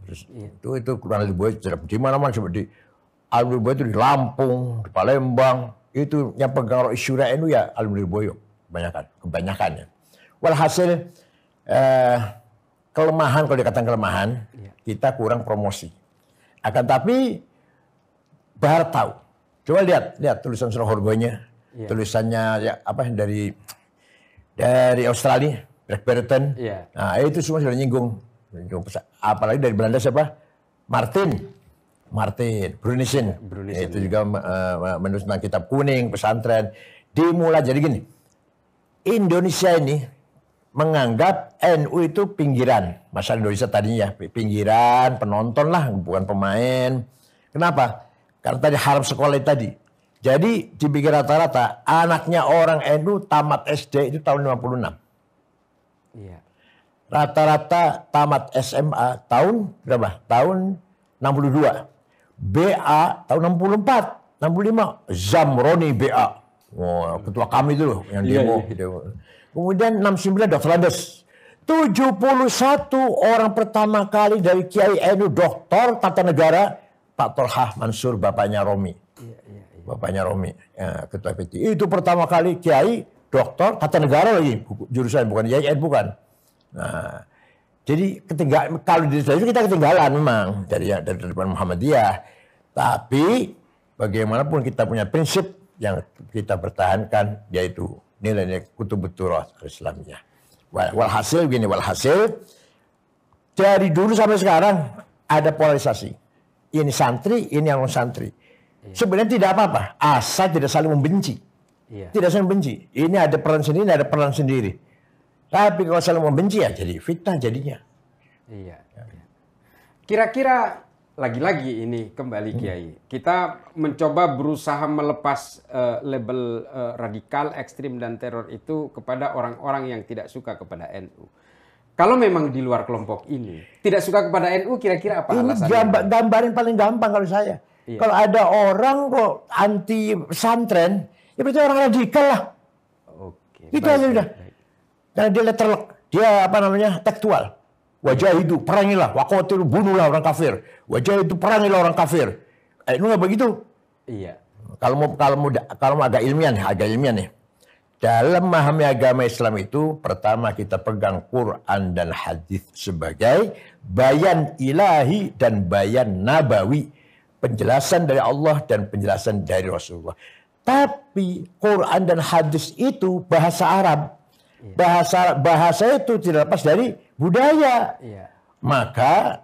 Terus, itu kurang Lirboyo di mana-mana seperti alumni Lirboyo itu di Lampung, di Palembang, itu yang pegang isyura NU ya alumni Lirboyo kebanyakan ya. Walhasil kelemahan, kalau dikatakan kelemahan, kita kurang promosi. Akan tapi Bahar tahu. Coba lihat tulisan surah Horgonya, tulisannya ya apa dari Australia, Blackburton. Nah, itu semua sudah nyinggung. Apalagi dari Belanda siapa? Martin Brunissen. Itu juga menulis tentang kitab kuning, pesantren. Dimulai jadi gini. Indonesia ini menganggap NU itu pinggiran. Masyarakat Indonesia tadinya pinggiran, penonton lah, bukan pemain. Kenapa? Karena tadi haram sekolah tadi. Jadi dipikir rata-rata anaknya orang NU tamat SD itu tahun 56. Rata-rata tamat SMA tahun berapa? Tahun 62. BA tahun 64, 65. Zamroni BA. Wah, ketua kami itu loh yang demo. Kemudian 69 Dr. Landes. 71 orang pertama kali dari Kiai NU Doktor Tata Negara Pak Tolhah Mansur, bapaknya Romi. Bapaknya Romi, ya, ketua PT. Itu pertama kali Kiai Doktor Tata Negara lagi jurusan, bukan YN, bukan. Nah, jadi kalau di itu kita ketinggalan memang dari Muhammadiyah. Tapi bagaimanapun kita punya prinsip yang kita pertahankan, yaitu nilai-nilai Kutubut Turath Islamiyah. Walhasil dari dulu sampai sekarang ada polarisasi. Ini santri, ini yang non santri. Sebenarnya tidak apa-apa, asal tidak saling membenci. Tidak saling membenci. Ini ada peran sendiri, ada peran sendiri. Tapi kalau saling membenci ya jadi fitnah jadinya. Kira-kira lagi-lagi ini kembali Kiai, kita mencoba berusaha melepas label radikal, ekstrim dan teror itu kepada orang-orang yang tidak suka kepada NU. Kalau memang di luar kelompok ini tidak suka kepada NU, kira-kira apa Ini alasannya? gambarin paling gampang kalau saya. Iya. Kalau ada orang kok anti pesantren, ya berarti orang radikal lah. Oke. Itu baik, aja udah. baik. Karena dia letterlek, dia apa namanya tekstual. Wajah itu perangilah, wakotil bunuhlah orang kafir. Wajah itu perangilah orang kafir. Itu nggak begitu. Iya. Kalau mau agak ilmiah nih. Dalam memahami agama Islam itu, pertama kita pegang Quran dan hadis sebagai bayan ilahi dan bayan nabawi. Penjelasan dari Allah dan penjelasan dari Rasulullah. Tapi Quran dan hadis itu bahasa Arab. Bahasa itu tidak lepas dari budaya. Iya. Maka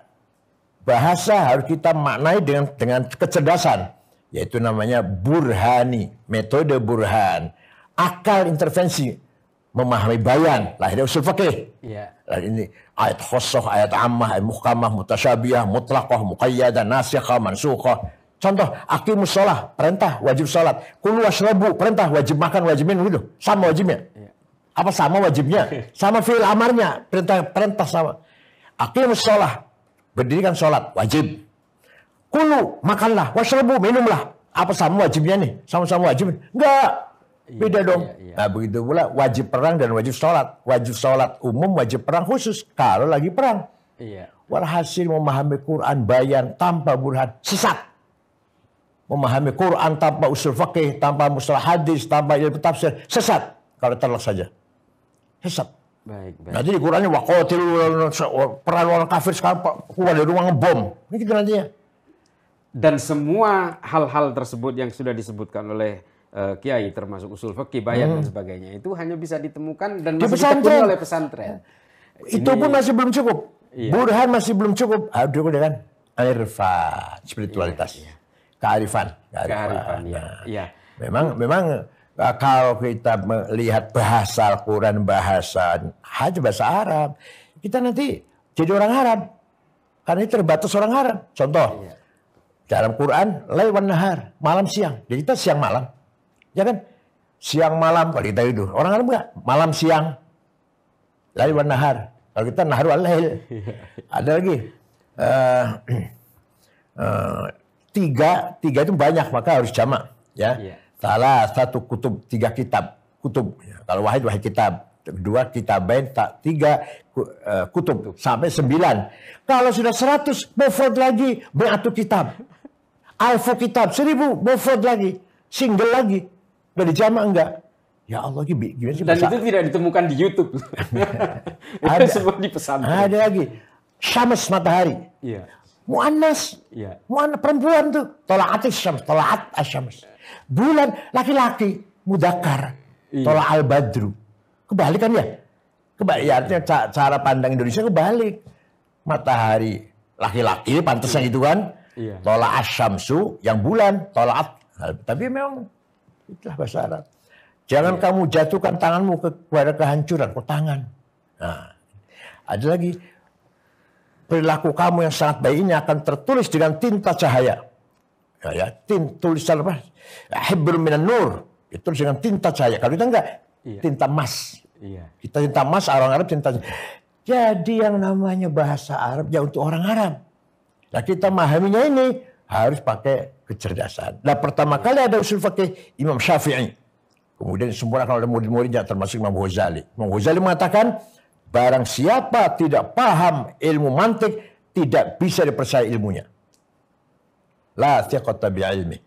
bahasa harus kita maknai dengan kecerdasan. Yaitu namanya burhani, metode burhan. Akal intervensi, memahami bayan, lahirnya usul fikih. Iya. Ini ayat khosoh, ayat ammah, ayat muhkamah, mutasyabiyah, mutlaqah, muqayyadah, nasikhah, mansukhah. Contoh, aqimus sholah, perintah, wajib sholat. Kulu washrabu, perintah, wajib makan, wajib minum, gitu. Sama wajibnya. Iya. Apa sama wajibnya? Sama fi'il amarnya, perintah sama. Aqimus sholah, berdirikan sholat, wajib. Kulu, makanlah, washrabu, minumlah. Apa sama wajibnya nih? Sama-sama wajib? Enggak. Beda dong. Iya. Nah begitu pula wajib perang dan wajib sholat. Wajib sholat umum, wajib perang khusus. Kalau lagi perang. Iya. Walhasil memahami Quran bayan tanpa burhan sesat. Memahami Quran tanpa usul fikih, tanpa mustalah hadis, tanpa ilmu tafsir sesat. Kalau terlak saja. Sesat. Baik, baik. Nanti di Qurannya waqatil perang orang kafir sekarang keluar dari rumah ngebom. Ini gitu nantinya. Dan semua hal-hal tersebut yang sudah disebutkan oleh Kiai, termasuk usul fikih, bayan dan sebagainya, itu hanya bisa ditemukan dan masih ditekuni oleh pesantren. Itu pun masih belum cukup. Iya. Burhan masih belum cukup. Harus dengan irfan, spiritualitas. Iya. Kearifan. Kearifan, ya. Nah, Iya. Memang kalau kita melihat bahasa Al-Quran, bahasa Arab, kita nanti jadi orang Arab. Karena itu terbatas orang Arab. Contoh, Iya. dalam Quran, lail wan nahar, malam siang. Jadi kita siang malam. Ya kan? Siang malam, kalau kita itu. Orang Arab enggak? Malam siang. Lail wan nahar. Kalau kita nahar wal lail. Ada lagi. Tiga itu banyak, maka harus jamak. Ya. Iya. Salah satu kutub, 3 kitab. Kutub. Kalau wahid kitab. 2 kitabain, 3 kutub. Sampai 9. Kalau sudah 100, mufrad lagi. Mi'atu kitab. Alfu kitab. 1000, mufrad lagi. Single lagi. Nggak dijamak enggak? Ya Allah, gimana sih? Dan itu tidak ditemukan di YouTube. Ada. Itu semua di pesantren. Ada lagi. Syams, matahari. Iya. Mu'annas. Iya. Mu'annas, perempuan tuh. Tola'atis syams. Tola'at asyams. Bulan, laki-laki. Mudakar. Iya. Tola'al badru. Kebalik kan ya? Kebalik. Ya, artinya cara pandang Indonesia kebalik. Matahari. Laki-laki, pantasnya gitu kan. Iya. Tola'at syamsu. Yang bulan. Tola'at. Tapi memang itulah bahasa Arab. Jangan kamu jatuhkan tanganmu kepada kehancuran, ke tangan. Nah, ada lagi. Perilaku kamu yang sangat baik ini akan tertulis dengan tinta cahaya. Ya, tulisan apa? Hibrun minan nur. Ditulis dengan tinta cahaya. Kalau kita enggak, tinta emas. Iya. Kita tinta emas, orang Arab tinta. Jadi yang namanya bahasa Arab ya untuk orang Arab. Nah, kita memahaminya ini harus pakai kecerdasan. Nah, pertama kali ada usul fikih Imam Syafi'i. Kemudian semua kalau ada murid-muridnya termasuk Imam Ghazali. Imam Ghazali mengatakan, barang siapa tidak paham ilmu mantik, tidak bisa dipercaya ilmunya. La thiqata bi'ilmi.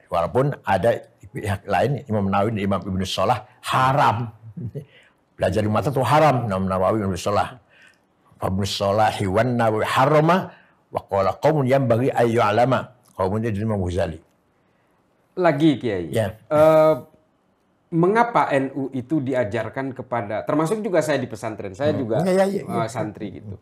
Walaupun ada pihak lain, Imam Nawawi dan Imam Ibnu Shalah haram. Belajar di mata itu haram. Imam Nawawi Ibnu Shalah. Ibnu Shalah wan Nawawi harama. Wa qala qaumun yanbaghi ay yu'lama. Qaumun dari Imam Ghazali. Lagi Kiai. Ya. Mengapa NU itu diajarkan kepada, termasuk juga saya di pesantren, saya juga santri gitu.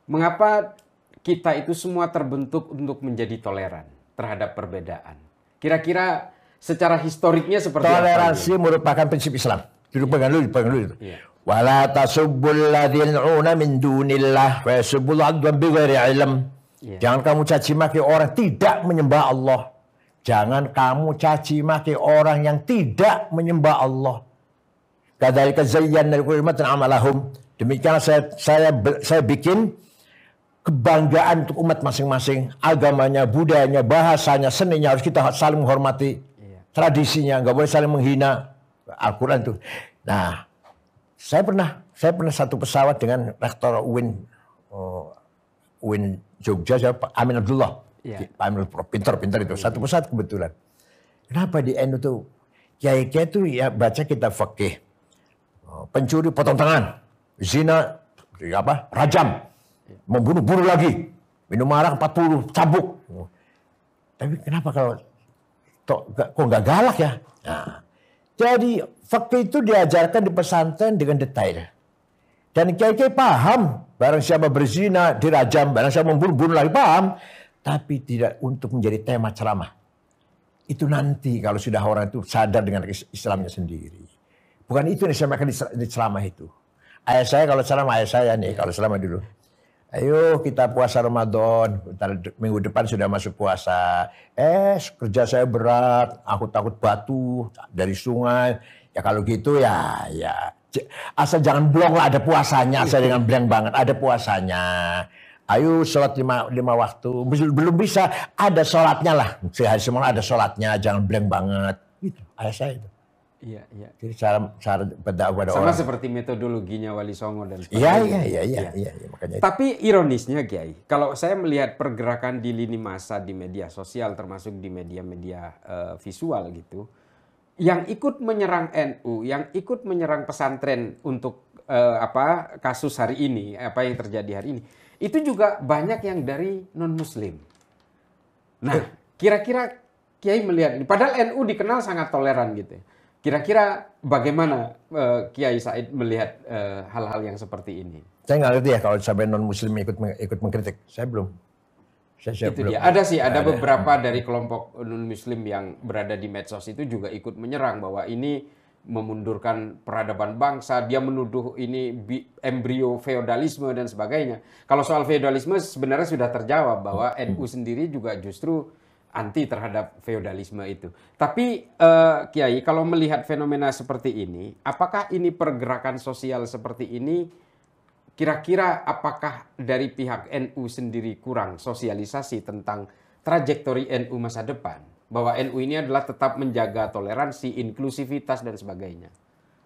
Mengapa kita itu semua terbentuk untuk menjadi toleran terhadap perbedaan? Kira-kira secara historiknya seperti toleransi apa? merupakan prinsip Islam. Pegang dulu itu. Iya. Wala tasubbul ladzina yad'una min dunillah wa yasubbul adwan bighairi ilm. Iya. Jangan kamu caci maki orang tidak menyembah Allah. Jangan kamu caci maki orang yang tidak menyembah Allah. Kadzalika zayyana likulli ummatin amalahum. Demikian saya bikin kebanggaan untuk umat masing-masing, agamanya, budayanya, bahasanya, seninya harus kita saling menghormati, tradisinya nggak boleh saling menghina. Al-Quran itu. Nah, saya pernah satu pesawat dengan rektor UIN Jogja, Pak Amin Abdullah. Pak Amin pintar itu. Satu pesawat kebetulan. Kenapa di NU tuh kiai-kiai itu ya baca kitab fikih, pencuri potong tangan, zina rajam. Membunuh lagi, minum arak 40 cambuk. Tapi kenapa kok nggak galak ya? Nah, jadi fikih itu diajarkan di pesantren dengan detail. Dan kiai-kiai paham, barang siapa berzina dirajam, barang siapa membunuh lagi paham, tapi tidak untuk menjadi tema ceramah. Itu nanti kalau sudah orang itu sadar dengan Islamnya sendiri. Bukan itu yang disampaikan di ceramah itu. Ayah saya kalau ceramah, ayah saya nih kalau ceramah dulu. Ayo kita puasa Ramadan, minggu depan sudah masuk puasa. Kerja saya berat, aku takut batu dari sungai. Ya kalau gitu ya asal jangan blong lah ada puasanya, asal jangan blank banget, ada puasanya. Ayo sholat lima waktu, belum bisa ada sholatnya lah. Sehari semalam ada sholatnya, jangan blank banget. Gitu, ayah saya itu. Iya. Jadi cara berdakwah pada sama orang. seperti metodologinya Wali Songo dan sebagainya. Iya, makanya. Tapi ironisnya Kiai, kalau saya melihat pergerakan di lini masa di media sosial termasuk di media-media visual gitu, yang ikut menyerang NU, yang ikut menyerang pesantren untuk kasus hari ini, apa yang terjadi hari ini, itu juga banyak yang dari non-Muslim. Nah, kira-kira Kiai melihat ini, padahal NU dikenal sangat toleran gitu ya. Kira-kira bagaimana Kiai Said melihat hal-hal yang seperti ini? Saya nggak ngerti ya kalau sampai non-Muslim ikut mengkritik. Saya belum. Itu dia. Ada beberapa dari kelompok non-Muslim yang berada di medsos itu juga ikut menyerang bahwa ini memundurkan peradaban bangsa. Dia menuduh ini embrio feodalisme dan sebagainya. Kalau soal feodalisme sebenarnya sudah terjawab bahwa NU sendiri juga justru anti terhadap feodalisme itu. Tapi Kiai, kalau melihat fenomena seperti ini, apakah ini pergerakan sosial seperti ini, kira-kira apakah dari pihak NU sendiri kurang sosialisasi tentang trajektori NU masa depan? Bahwa NU ini adalah tetap menjaga toleransi, inklusivitas, dan sebagainya.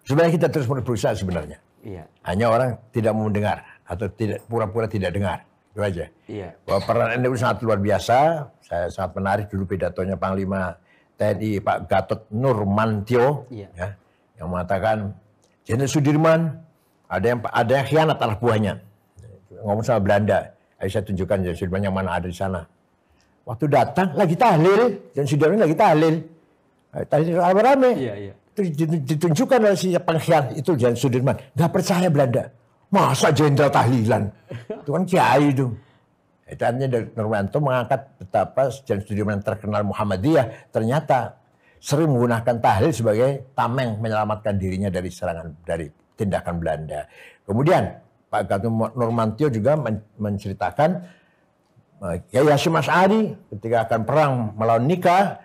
Sebenarnya kita terus berusaha sebenarnya. Iya. Hanya orang tidak mau mendengar atau tidak pura-pura tidak dengar. Itu aja. Iya. Bahwa peran NU sangat luar biasa. Saya sangat menarik dulu pidatonya Panglima TNI Pak Gatot Nurmantio, ya, yang mengatakan Jenderal Sudirman ada yang khianat anak buahnya. Ngomong sama Belanda. Ayo saya tunjukkan Jenderal Sudirman yang mana ada di sana. Waktu datang lagi tahlil, dan Sudirman lagi tahlil. Tahlil rame-rame. Iya. Itu ditunjukkan oleh si pengkhianat itu Jenderal Sudirman. Nggak percaya Belanda. Masa jenderal tahlilan? Itu kan kiai itu. Itu artinya dari Nurmanto mengangkat betapa Jenderal Sudirman terkenal Muhammadiyah ternyata sering menggunakan tahlil sebagai tameng menyelamatkan dirinya dari serangan, dari tindakan Belanda. Kemudian Pak Gatot Nurmantio juga menceritakan Kiai Hasyim Asy'ari ketika akan perang melawan Nika,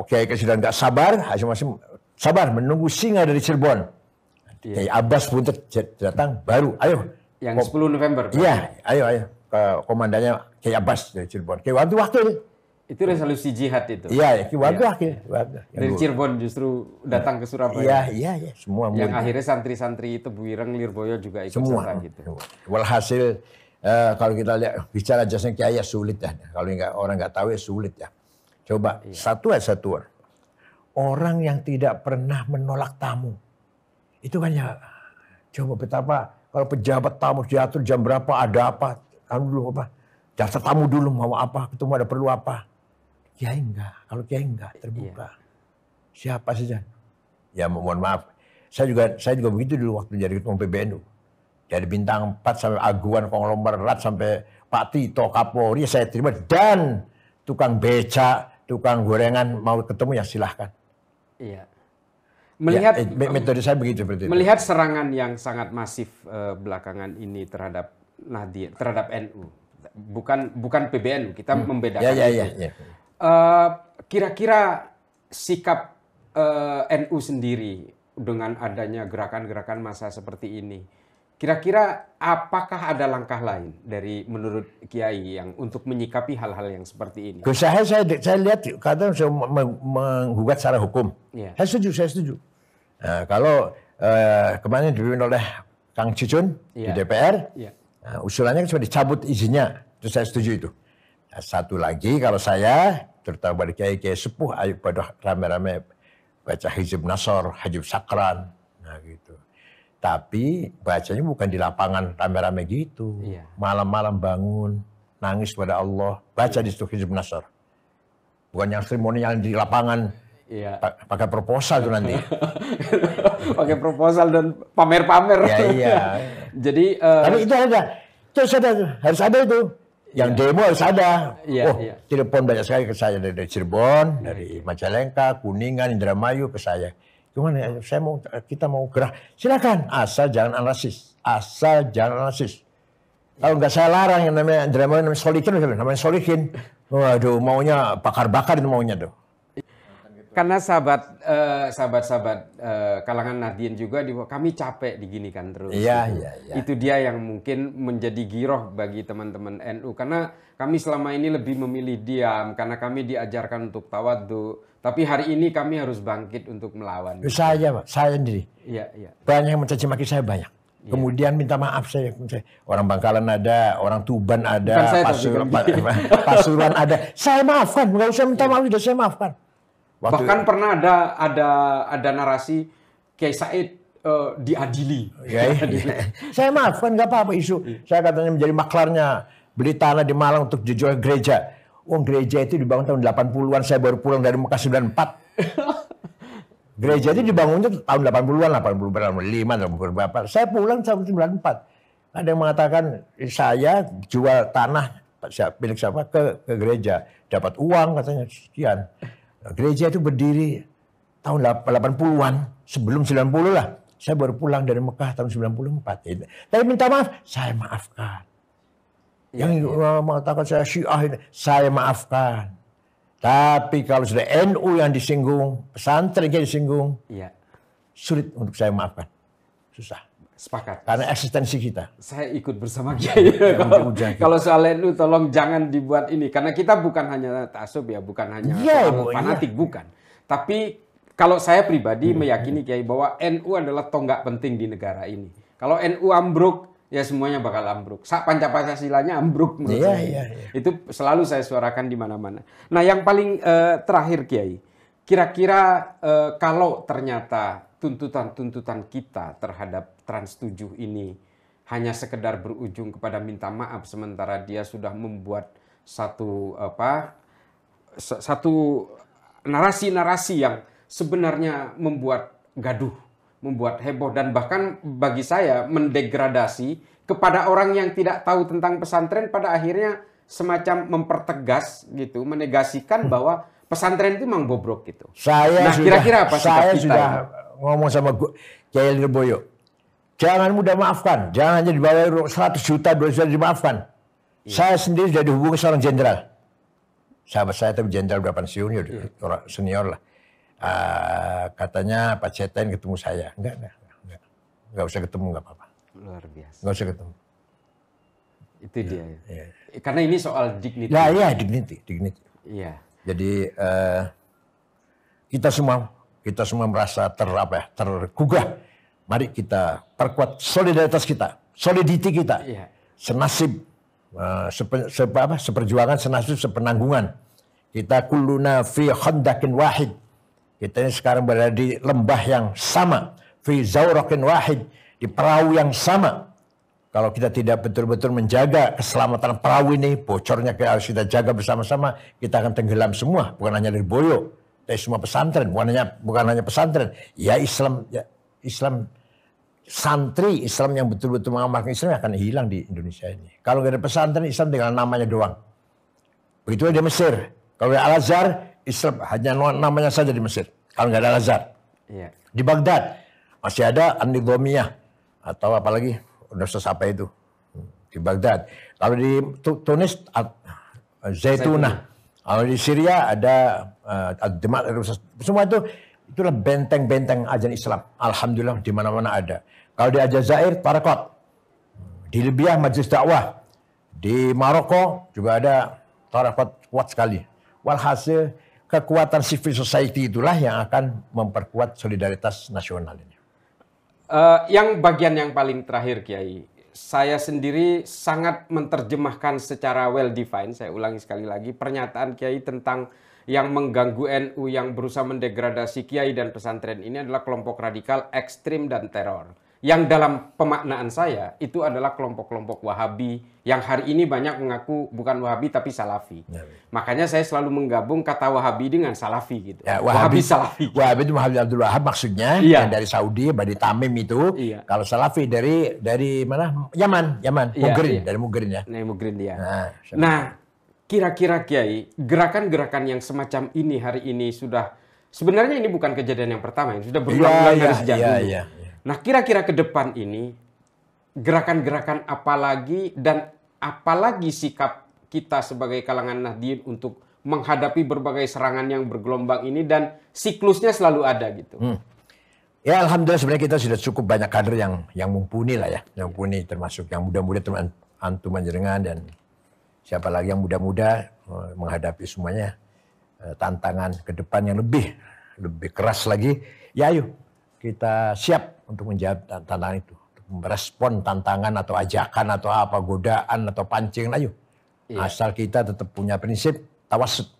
Kiai sudah nggak sabar, Hasyim Asy'ari sabar menunggu singa dari Cirebon. Kiai Abbas pun datang baru, ayo. Yang 10 November. Iya, ayo. Komandannya Kiai Abbas dari Cirebon. Kiai Wadu wakil. Itu resolusi jihad itu. Iya, Kiai Wadu wakil. Dari Cirebon justru datang ke Surabaya. Iya, semua. Yang akhirnya santri-santri itu Buireng, Lirboyo juga ikut semua. serta gitu. Walhasil kalau kita lihat bicara jasanya Kiai ya sulit ya. Kalau orang nggak tahu ya sulit ya. Coba satu. Orang yang tidak pernah menolak tamu. Itu kan ya, coba betapa kalau pejabat tamu diatur jam berapa, ada apa, dulu apa, daftar tamu dulu mau apa, ketemu ada perlu apa. Kiai enggak, kalau Kiai enggak terbuka. Siapa saja. Ya mohon maaf, saya juga begitu dulu waktu jadi ketua PBNU. Dari bintang 4 sampai aguan konglomerat sampai Pak Tito Kapolri saya terima, dan tukang beca, tukang gorengan mau ketemu ya silahkan. Iya. Melihat metode saya begitu seperti itu. Melihat serangan yang sangat masif belakangan ini terhadap Nahdien, terhadap NU, bukan PBNU, kita membedakan itu. Kira-kira sikap NU sendiri dengan adanya gerakan-gerakan massa seperti ini. Kira-kira apakah ada langkah lain dari menurut Kiai yang untuk menyikapi hal-hal yang seperti ini? Saya lihat kadang saya menggugat secara hukum. Ya. Saya setuju. Nah, kalau kemarin dipimpin oleh Kang Cicun di DPR, usulannya sudah dicabut izinnya, itu saya setuju itu. Nah, satu lagi kalau saya, terutama pada kiai-kiai sepuh, ayo pada rame-rame baca Hizib Nasor, Hizib Sakran, nah gitu. Tapi bacanya bukan di lapangan rame-rame gitu. Malam-malam bangun, nangis pada Allah, baca di situ Hizib Nasr. Bukan yang seremonial di lapangan, pakai proposal tuh nanti. Pakai proposal dan pamer-pamer. Iya. Jadi, tapi itu ada. Terus harus ada itu. Yang demo harus ada. Telepon banyak sekali ke saya dari Cirebon, dari Majalengka, Kuningan, Indramayu ke saya. Gimana? Kita mau gerak. Silakan, asal jangan analisis. Kalau nggak saya larang yang namanya Indramayu, namanya Solihin. Waduh, maunya bakar-bakar itu maunya tuh. Karena sahabat-sahabat kalangan Nahdien juga, kami capek diginikan terus. Iya. Itu dia yang mungkin menjadi giroh bagi teman-teman NU. Karena kami selama ini lebih memilih diam, karena kami diajarkan untuk tawadhu. Tapi hari ini kami harus bangkit untuk melawan. Saya sendiri. Iya. Banyak yang mencaci maki saya banyak. Kemudian minta maaf saya. Orang Bangkalan ada, orang Tuban ada, Pasuruan ada. Saya maafkan, nggak usah minta maaf, sudah saya maafkan. Bahkan pernah ada narasi Kiai Said diadili. Saya maafkan, nggak apa-apa isu. Saya katanya menjadi maklarnya, beli tanah di Malang untuk dijual gereja. Gereja itu dibangun tahun 80-an, saya baru pulang dari Mekah 94. Gereja itu dibangunnya tahun 80-an, 85, berapa. Saya pulang tahun 94. Ada yang mengatakan, saya jual tanah milik siapa ke gereja. Dapat uang katanya, sekian. Gereja itu berdiri tahun 80-an, sebelum 90 lah. Saya baru pulang dari Mekah tahun 94. Tapi minta maaf, saya maafkan. Yang mengatakan saya Syiah ini, saya maafkan. Tapi kalau sudah NU yang disinggung, pesantren yang disinggung, sulit untuk saya maafkan. Susah. Sepakat. Karena eksistensi kita. Saya ikut bersama Kiai. Kalau soal NU tolong jangan dibuat ini. Karena kita bukan hanya taksub ya, bukan hanya fanatik, bukan. Tapi kalau saya pribadi meyakini Kiai bahwa NU adalah tonggak penting di negara ini. Kalau NU ambruk, ya semuanya bakal ambruk. Pancasila-nya ambruk menurut saya. Itu selalu saya suarakan di mana-mana. Nah, yang paling terakhir Kiai, kira-kira kalau ternyata tuntutan-tuntutan kita terhadap Trans 7 ini hanya sekedar berujung kepada minta maaf, sementara dia sudah membuat satu narasi-narasi yang sebenarnya membuat gaduh, membuat heboh, dan bahkan bagi saya mendegradasi kepada orang yang tidak tahu tentang pesantren, pada akhirnya semacam mempertegas gitu, menegasikan bahwa pesantren itu memang bobrok gitu. Kira-kira apa sikap kita? Sudah ngomong sama Kiai Lirboyo, jangan mudah maafkan, jangan hanya dibayar 100 juta, 200 juta dimaafkan. Saya sendiri sudah dihubungi seorang jenderal, sahabat saya tapi jenderal udah pensiun, orang senior lah. Katanya Pak Cetain ketemu saya. Enggak usah ketemu, enggak apa-apa. Luar biasa. Enggak usah ketemu. Itu dia. Karena ini soal dignity. Dignity. Iya. Jadi kita semua merasa tergugah. Mari kita perkuat solidaritas kita, solidity kita. Senasib, seperjuangan, senasib, sepenanggungan. Kita kulluna fi khandakin wahid. Kita ini sekarang berada di lembah yang sama, fi zawrakin wahid, di perahu yang sama. Kalau kita tidak betul-betul menjaga keselamatan perahu ini, bocornya harus kita jaga bersama-sama, kita akan tenggelam semua, bukan hanya Lirboyo, tapi semua pesantren, bukan hanya pesantren. Ya Islam santri Islam yang betul-betul mengamalkan Islam akan hilang di Indonesia ini. Kalau nggak ada pesantren, Islam tinggal namanya doang. Begitu di Mesir. Kalau ada Al-Azhar, Islam hanya namanya saja di Mesir. Kalau nggak ada Al-Azhar. Di Baghdad masih ada An-Nidhamiyah atau apalagi universitas apa itu di Baghdad. Kalau di Tunis Zaitunah. Kalau di Syria ada Ad-Dimat. Semua itu Itulah benteng-benteng ajaran Islam. Alhamdulillah di mana-mana ada. Kalau di Aljazair, tarekat. Di Libya, majelis dakwah. Di Maroko juga ada tarekat kuat sekali. Walhasil, kekuatan civil society itulah yang akan memperkuat solidaritas nasional ini. Yang bagian yang paling terakhir, Kiai. Saya sendiri sangat menerjemahkan secara well defined, saya ulangi sekali lagi, pernyataan Kiai tentang yang mengganggu NU, yang berusaha mendegradasi Kiai dan pesantren ini adalah kelompok radikal, ekstrim, dan teror. Yang dalam pemaknaan saya, itu adalah kelompok-kelompok Wahabi, yang hari ini banyak mengaku bukan Wahabi tapi Salafi. Ya. Makanya saya selalu menggabung kata Wahabi dengan Salafi. Gitu. Ya, Wahabi Salafi. Wahabi itu Muhammad Abdul Wahab maksudnya, yang dari Saudi, dari Tamim itu. Iya. Kalau Salafi dari mana? Yaman. Mugrin, dari Mugrin ya. Mugrin dia. Nah, kira-kira Kiai, gerakan-gerakan yang semacam ini hari ini sudah, sebenarnya ini bukan kejadian yang pertama, ini sudah berulang-ulang dari sejak dulu. Nah, kira-kira ke depan ini, gerakan-gerakan apalagi dan apalagi sikap kita sebagai kalangan Nahdien untuk menghadapi berbagai serangan yang bergelombang ini dan siklusnya selalu ada gitu. Ya Alhamdulillah sebenarnya kita sudah cukup banyak kader yang mumpuni lah ya. Yang mumpuni termasuk yang muda-muda teman antum panjenengan dan siapa lagi yang muda-muda menghadapi semuanya tantangan ke depan yang lebih keras lagi. Ya ayo kita siap untuk menjawab tantangan itu. Merespon tantangan atau ajakan atau apa, godaan atau pancing, ayo. Iya. Asal kita tetap punya prinsip tawasud.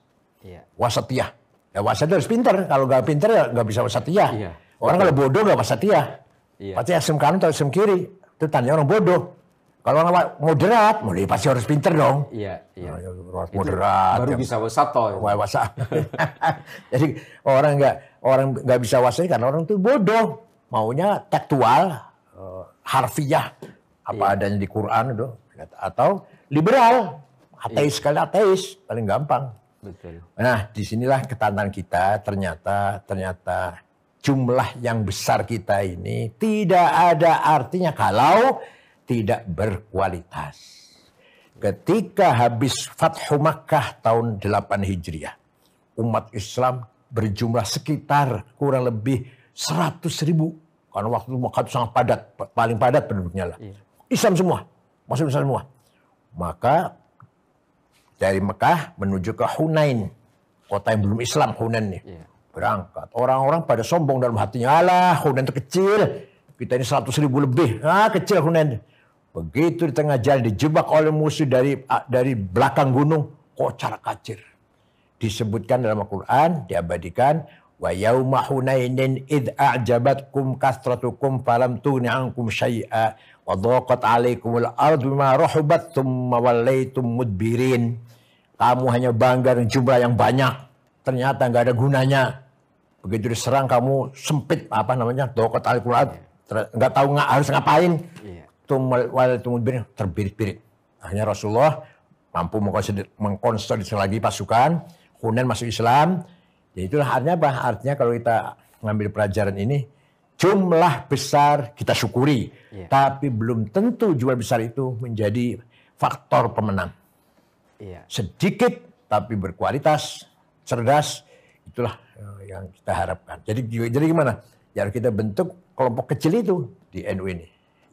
Iya. Wasatiyah. Ya wasatiyah harus pintar. Kalau nggak pintar ya nggak bisa wasatiyah. Iya. Orang kalau bodoh nggak wasatiyah. Iya. Pasti asem kanan atau asem kiri. Itu tandanya orang bodoh. Kalau orang moderat, pasti harus pinter dong. Iya, iya. Moderat. Baru bisa wasato. Jadi orang nggak bisa wasatiyah karena orang itu bodoh. Maunya tekstual, harfiah, apa adanya di Quran itu, atau liberal, ateis sekali ateis, paling gampang. Betul. Nah, disinilah ketantangan kita. Ternyata jumlah yang besar kita ini tidak ada artinya kalau tidak berkualitas. Ketika habis Fathu Makkah tahun 8 Hijriah, umat Islam berjumlah sekitar kurang lebih 100.000. Karena waktu itu Makkah itu sangat padat, paling padat penduduknya lah. Iya. Islam semua, masuk Islam semua. Maka dari Mekah menuju ke Hunain, kota yang belum Islam, Hunain nih. Iya. Berangkat. Orang-orang pada sombong dalam hatinya, alah Hunain itu kecil, kita ini 100.000 lebih, kecil Hunain. Begitu di tengah jalan dijebak oleh musuh dari belakang gunung, kocar kacir. Disebutkan dalam Al-Quran, diabadikan, wa yauma hunainin id a'jabatkum kasratukum falam tughni ankum syai'a wa dhaqat 'alaikumul ardu bima rahabat tsumma wallaitum mudbirin. Kamu hanya bangga dengan jumlah yang banyak, ternyata nggak ada gunanya. Begitu diserang kamu sempit dhaqat 'alaikumul ardu, nggak tahu harus ngapain. Tsumma wallaitum mudbirin, terbirit-birit. Akhirnya Rasulullah mampu mengkonsolidasi lagi pasukan, Hunain masuk Islam. Ya itulah artinya apa? Artinya kalau kita ngambil pelajaran ini, jumlah besar kita syukuri. Yeah. Tapi belum tentu jumlah besar itu menjadi faktor pemenang. Yeah. Sedikit tapi berkualitas, cerdas, itulah yang kita harapkan. Jadi gimana? Ya kita bentuk kelompok kecil itu di NU ini.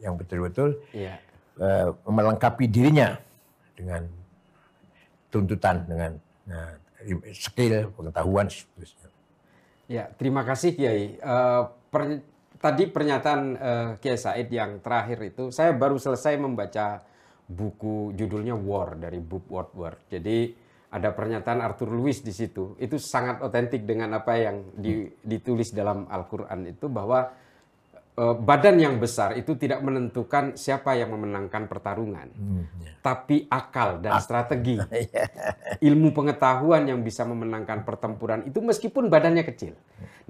Yang betul-betul melengkapi dirinya dengan tuntutan, dengan skill, pengetahuan, seterusnya. Ya, terima kasih Kiai. Tadi pernyataan Kiai Said yang terakhir itu, saya baru selesai membaca buku judulnya War dari Bob Woodward. Jadi ada pernyataan Arthur Lewis di situ. Itu sangat otentik dengan apa yang ditulis dalam Al-Quran itu, bahwa badan yang besar itu tidak menentukan siapa yang memenangkan pertarungan, tapi akal dan strategi, ilmu pengetahuan yang bisa memenangkan pertempuran itu meskipun badannya kecil.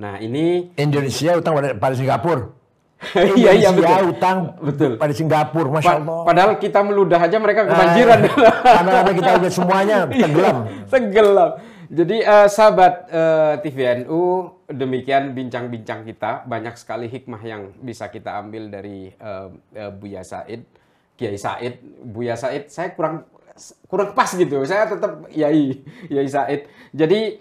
Nah ini Indonesia utang pada Singapura. Iya betul. Utang betul pada Singapura, masya Allah. Padahal kita meludah aja mereka kebanjiran. Karena kita lihat semuanya tenggelam. Tenggelam. Jadi sahabat TVNU, demikian bincang-bincang kita. Banyak sekali hikmah yang bisa kita ambil dari Buya Said, Kiai Said. Buya Said, saya kurang kurang pas gitu. Saya tetap Yai Said. Jadi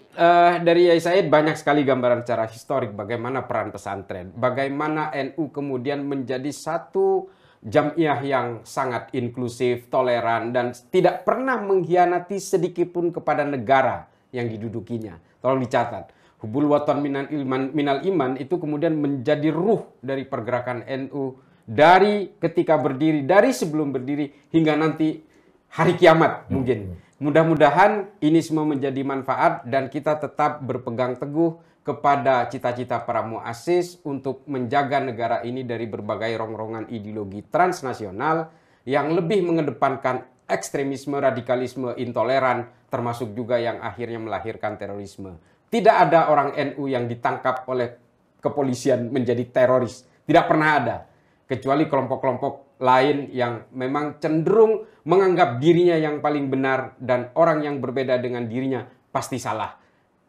dari Yai Said banyak sekali gambaran secara historik bagaimana peran pesantren, bagaimana NU kemudian menjadi satu jamiah yang sangat inklusif, toleran, dan tidak pernah mengkhianati sedikitpun kepada negara yang didudukinya. Tolong dicatat. Hubul watan minal iman itu kemudian menjadi ruh dari pergerakan NU dari ketika berdiri, dari sebelum berdiri hingga nanti hari kiamat mungkin. Mudah-mudahan ini semua menjadi manfaat dan kita tetap berpegang teguh kepada cita-cita para muassis untuk menjaga negara ini dari berbagai rongrongan ideologi transnasional yang lebih mengedepankan ekstremisme, radikalisme, intoleran, termasuk juga yang akhirnya melahirkan terorisme. Tidak ada orang NU yang ditangkap oleh kepolisian menjadi teroris. Tidak pernah ada. Kecuali kelompok-kelompok lain yang memang cenderung menganggap dirinya yang paling benar dan orang yang berbeda dengan dirinya pasti salah.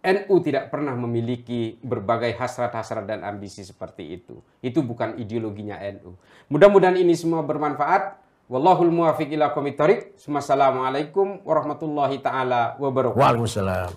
NU tidak pernah memiliki berbagai hasrat-hasrat dan ambisi seperti itu. Itu bukan ideologinya NU. Mudah-mudahan ini semua bermanfaat. Wallahul muwaffiq ila aqwamit thoriq. Wassalamualaikum warahmatullahi taala wabarakatuh. Waalaikumsalam.